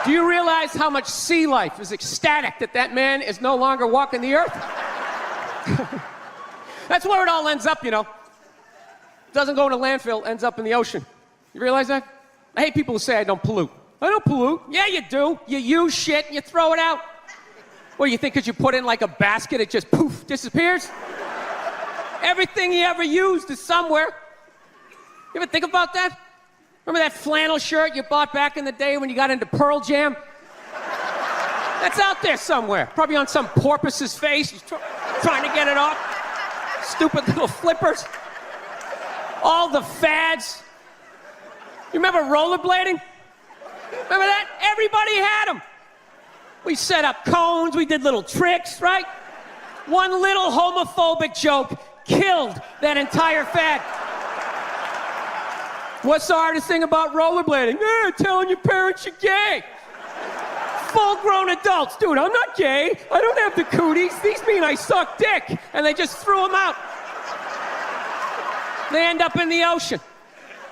Do you realize how much sea life is ecstatic that that man is no longer walking the earth? That's where it all ends up, you know. Doesn't go in a landfill, ends up in the ocean. You realize that? I hate people who say I don't pollute. I don't pollute. Yeah, you do. You use shit and you throw it out. Well, you think because you put it in like a basket, it just poof, disappears? Everything you ever used is somewhere. You ever think about that? Remember that flannel shirt you bought back in the day when you got into Pearl Jam? That's out there somewhere. Probably on some porpoise's face. He's trying to get it off. Stupid little flippers. All the fads. You remember rollerblading? Remember that? Everybody had them. We set up cones, we did little tricks, right? One little homophobic joke killed that entire fad. What's the hardest thing about rollerblading? Telling your parents you're gay. Full-grown adults. Dude, I'm not gay. I don't have the cooties. These mean I suck dick. And they just threw them out. They end up in the ocean.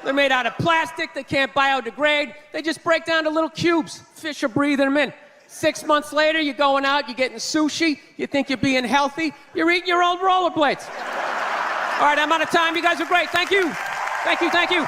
They're made out of plastic. They can't biodegrade. They just break down to little cubes. Fish are breathing them in. 6 months later, you're going out, you're getting sushi. You think you're being healthy. You're eating your old rollerblades. All right, I'm out of time. You guys are great. Thank you. Thank you, thank you.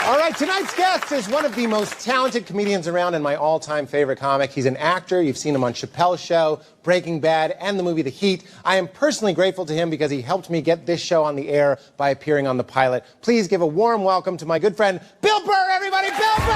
All right, tonight's guest is one of the most talented comedians around and my all-time favorite comic. He's an actor. You've seen him on Chappelle's Show, Breaking Bad, and the movie The Heat. I am personally grateful to him because he helped me get this show on the air by appearing on the pilot. Please give a warm welcome to my good friend, Bill Burr, everybody. Bill Burr!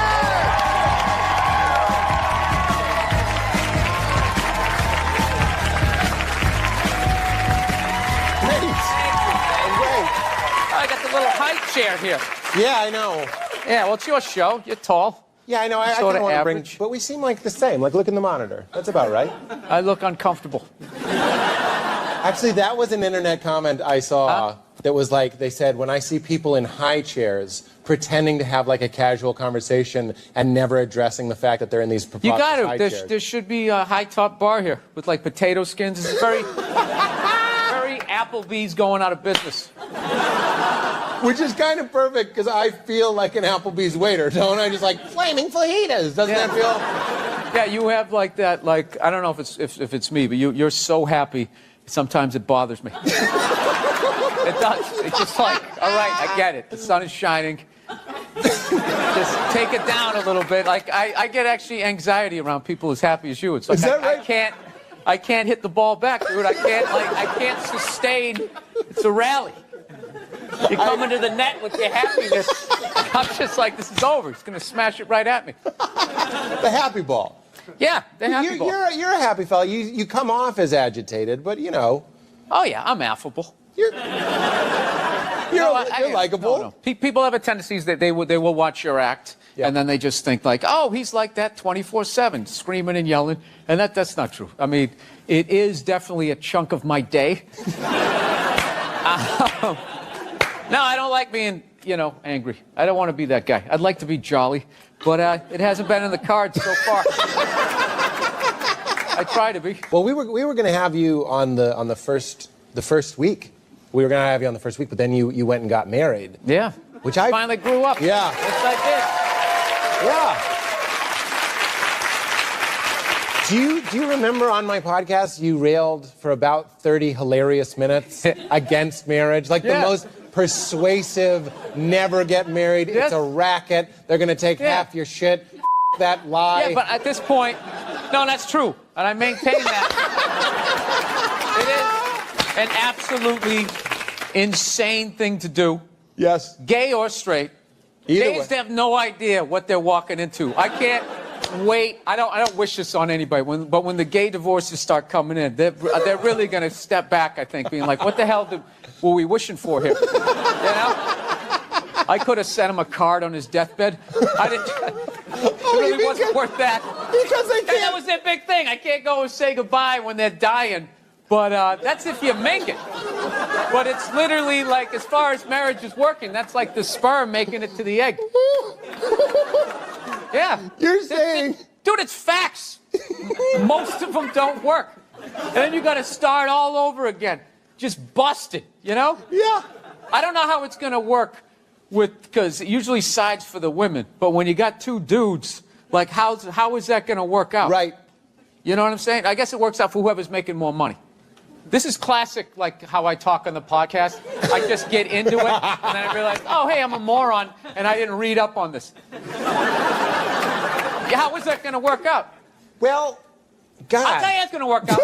I got the little high chair here. Yeah, I know. Yeah, well, it's your show. You're tall. Yeah, I know. I sort don't of want to bring, average. but we seem like the same. Like, look in the monitor. That's about right. I look uncomfortable. Actually, that was an internet comment I saw that was like, they said, when I see people in high chairs pretending to have like a casual conversation and never addressing the fact that they're in these preposterous high chairs. There should be a high top bar here with like potato skins. This is very, very Applebee's going out of business. Which is kind of perfect because I feel like an Applebee's waiter, don't I? Just like flaming fajitas. Doesn't that feel? Yeah, you have like that. Like I don't know if it's me, but you're so happy Sometimes it bothers me. It does. It's just like, all right, I get it. The sun is shining. Just take it down a little bit. Like I get actually anxiety around people as happy as you. It's like Is that right? I can't hit the ball back, dude. I can't sustain. It's a rally. You come into the net with your happiness. I'm just like, this is over. He's gonna smash it right at me. The happy ball. Yeah, the happy ball. You're a happy fella. You come off as agitated, but you know. Oh yeah, I'm affable. You're likable. No. People have a tendency that they will watch your act, and then they just think like, oh, he's like that 24/7, screaming and yelling, and that's not true. I mean, it is definitely a chunk of my day. No, I don't like being, angry. I don't want to be that guy. I'd like to be jolly, but it hasn't been in the cards so far. I try to be. Well, we were going to have you on the first week. We were going to have you on the first week, but then you went and got married. Yeah. Which I finally grew up. Yeah. Yes, I did. Yeah. Do you remember on my podcast you railed for about 30 hilarious minutes against marriage? Like the most persuasive, never get married, it's a racket, they're going to take half your shit, that lie. Yeah, but at this point, no, that's true. And I maintain that. It is an absolutely insane thing to do. Yes. Gay or straight. Gays have no idea what they're walking into. I can't wait. I don't wish this on anybody. But when the gay divorces start coming in, they're really going to step back, I think, being like, what the hell were we wishing for here? I could have sent him a card on his deathbed. I didn't. It really wasn't worth that. Because they can't. That was their big thing. I can't go and say goodbye when they're dying. But that's if you make it. But it's literally like, as far as marriage is working, that's like the sperm making it to the egg. Yeah. You're saying... Dude, it's facts. Most of them don't work. And then you got to start all over again. Just busted, Yeah. I don't know how it's going to work because it usually sides for the women. But when you got two dudes, like how is that going to work out? Right. You know what I'm saying? I guess it works out for whoever's making more money. This is classic, like how I talk on the podcast. I just get into it, and then I realize, oh, hey, I'm a moron, and I didn't read up on this. How is that going to work out? Well, God. I'll tell you how it's going to work out.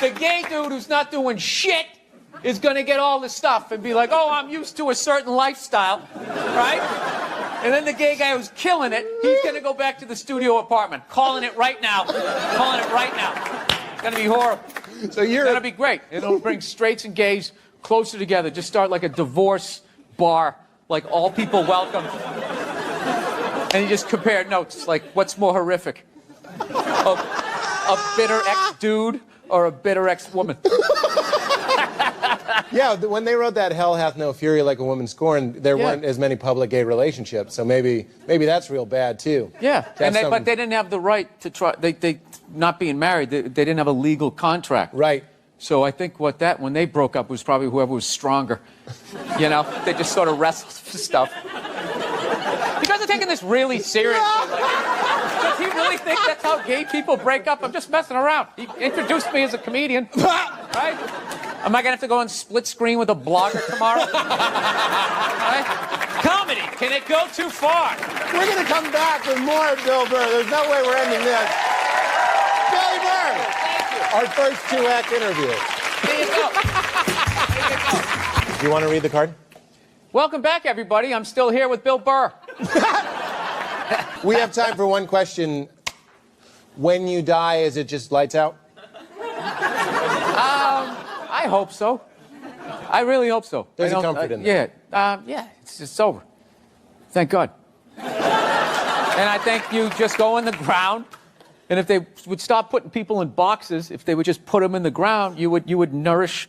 The gay dude who's not doing shit is going to get all this stuff and be like, oh, I'm used to a certain lifestyle, right? And then the gay guy who's killing it, he's going to go back to the studio apartment, calling it right now. Calling it right now. It's going to be horrible. So you're... It'll be great. It'll bring straights and gays closer together. Just start like a divorce bar, like all people welcome. And you just compare notes, like what's more horrific? A bitter ex-dude or a bitter ex-woman? Yeah, when they wrote that "Hell hath no fury like a woman scorned," there weren't as many public gay relationships. So maybe that's real bad too. Yeah, but they didn't have the right to try. They not being married, they didn't have a legal contract. Right. So I think when they broke up was probably whoever was stronger. They just sort of wrestled for stuff. You guys are taking this really seriously. Does he really think that's how gay people break up? I'm just messing around. He introduced me as a comedian, right? Am I gonna have to go on split screen with a blogger tomorrow? Right? Comedy, can it go too far? We're gonna come back with more of Bill Burr. There's no way we're ending this. Billy Burr, our first 2-act interview. There you go. There you go. Do you want to read the card? Welcome back, everybody. I'm still here with Bill Burr. We have time for one question. When you die, is it just lights out? I hope so. I really hope so. There's a comfort in that. Yeah, it's just over. Thank God. And I think you just go in the ground, and if they would stop putting people in boxes, if they would just put them in the ground, you would nourish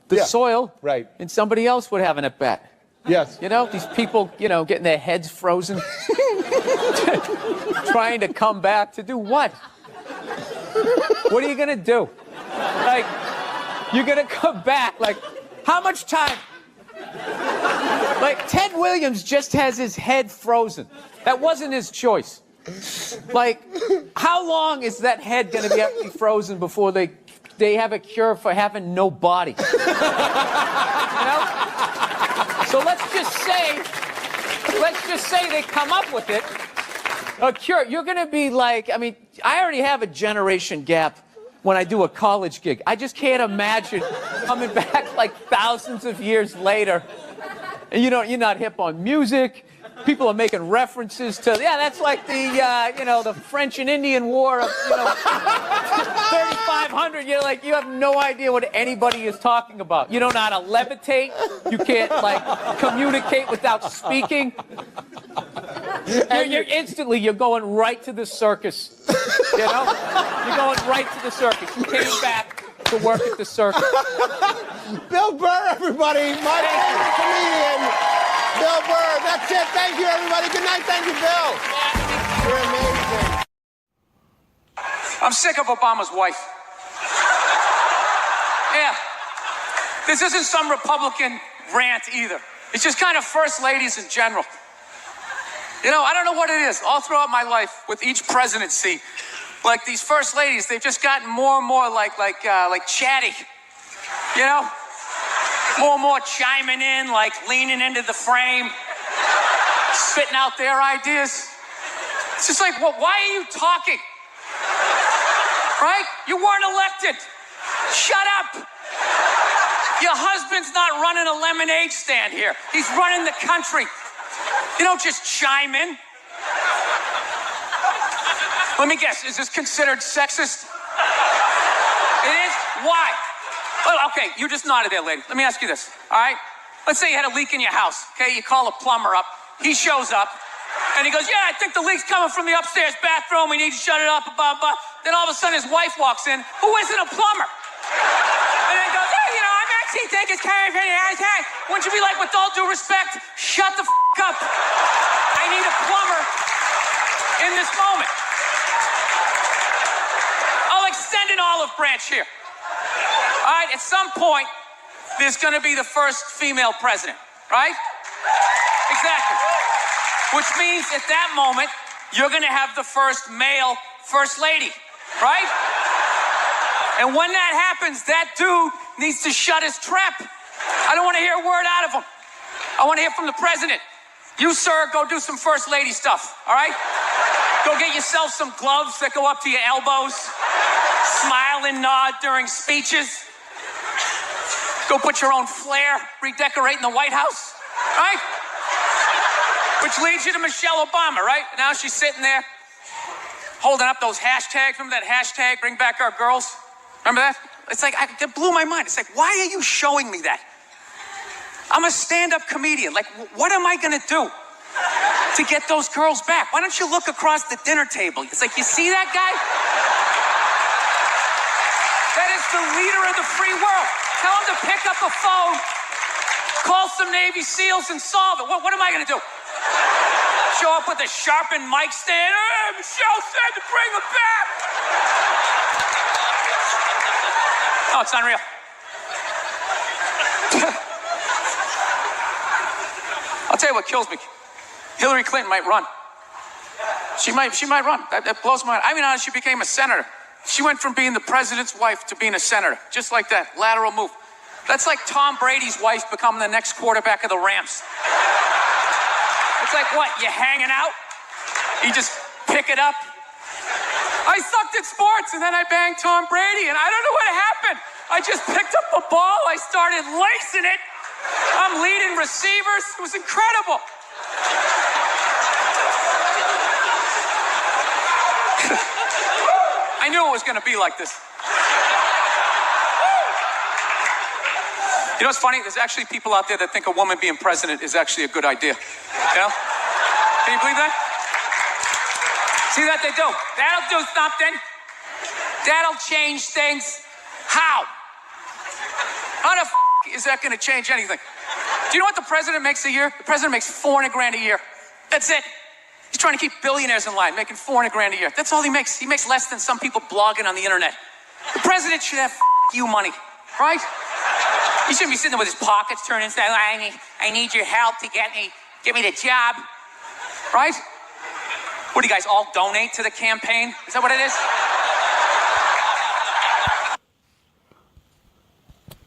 the soil, right? And somebody else would have an at-bat. Yes. These people, getting their heads frozen, trying to come back to do what? What are you going to do? Like, you're going to come back. Like, how much time? Like, Ted Williams just has his head frozen. That wasn't his choice. Like, how long is that head going to be frozen before they they have a cure for having no body. You know? So let's just say they come up with it. A cure. You're going to be like, I mean, I already have a generation gap when I do a college gig. I just can't imagine coming back like thousands of years later. And you're not hip on music. People are making references to, that's like the, the French and Indian War of, 3,500. You're like, you have no idea what anybody is talking about. You don't know how to levitate. You can't, communicate without speaking. You're going right to the circus. You're going right to the circus. You came back to work at the circus. Bill Burr, everybody. My favorite comedian. Bill Burr. That's it. Thank you, everybody. Good night. Thank you, Bill. You're amazing. I'm sick of Obama's wife. Yeah. This isn't some Republican rant either. It's just kind of first ladies in general. I don't know what it is. All throughout my life, with each presidency, like these first ladies, they've just gotten more and more like chatty. More and more chiming in, leaning into the frame, spitting out their ideas. It's just like, why are you talking? Right? You weren't elected. Shut up. Your husband's not running a lemonade stand here. He's running the country. You don't just chime in. Let me guess, is this considered sexist? It is? Why? Well, okay, you just nodded there, lady. Let me ask you this, all right? Let's say you had a leak in your house, okay? You call a plumber up. He shows up, and he goes, I think the leak's coming from the upstairs bathroom. We need to shut it up, blah, blah. Then all of a sudden, his wife walks in, who isn't a plumber. And then goes, I'm actually thinking it's kind of Wouldn't you be like, with all due respect, shut the up. I need a plumber in this moment. I'll extend an olive branch here. All right, at some point, there's going to be the first female president, right? Exactly. Which means at that moment, you're going to have the first male first lady, right? And when that happens, that dude needs to shut his trap. I don't want to hear a word out of him. I want to hear from the president. You, sir, go do some first lady stuff, all right? Go get yourself some gloves that go up to your elbows. Smile and nod during speeches. Go put your own flair redecorating the White House, right? Which leads you to Michelle Obama, right? Now she's sitting there holding up those hashtags. Remember that hashtag, bring back our girls? Remember that? It's like, it blew my mind. It's like, why are you showing me that? I'm a stand-up comedian. Like, what am I gonna do to get those girls back? Why don't you look across the dinner table? It's like, you see that guy? That is the leader of the free world. Tell him to pick up a phone, call some Navy SEALs and solve it. What am I gonna do? Show up with a sharpened mic stand? Hey, Michelle said to bring him back. Oh, it's unreal. I'll tell you what kills me. Hillary Clinton might run. She might run. That blows my mind. I mean, honestly, she became a senator. She went from being the president's wife to being a senator. Just like that. Lateral move. That's like Tom Brady's wife becoming the next quarterback of the Rams. It's like, what, you hanging out? You just pick it up? I sucked at sports, and then I banged Tom Brady, and I don't know what happened. I just picked up a ball. I started lacing it. I'm leading receivers. It was incredible. I knew it was going to be like this. You know what's funny? There's actually people out there that think a woman being president is actually a good idea. You know? Can you believe that? See that they do? That'll do something. That'll change things. How? How the is that going to change anything? Do you know what the president makes a year? The president makes $400,000 a year. That's it. He's trying to keep billionaires in line, making $400,000 a year. That's all he makes. He makes less than some people blogging on the internet. The president should have you money, right? He shouldn't be sitting there with his pockets turned inside. I need your help to get me the job, right? What do you guys all donate to the campaign? Is that what it is?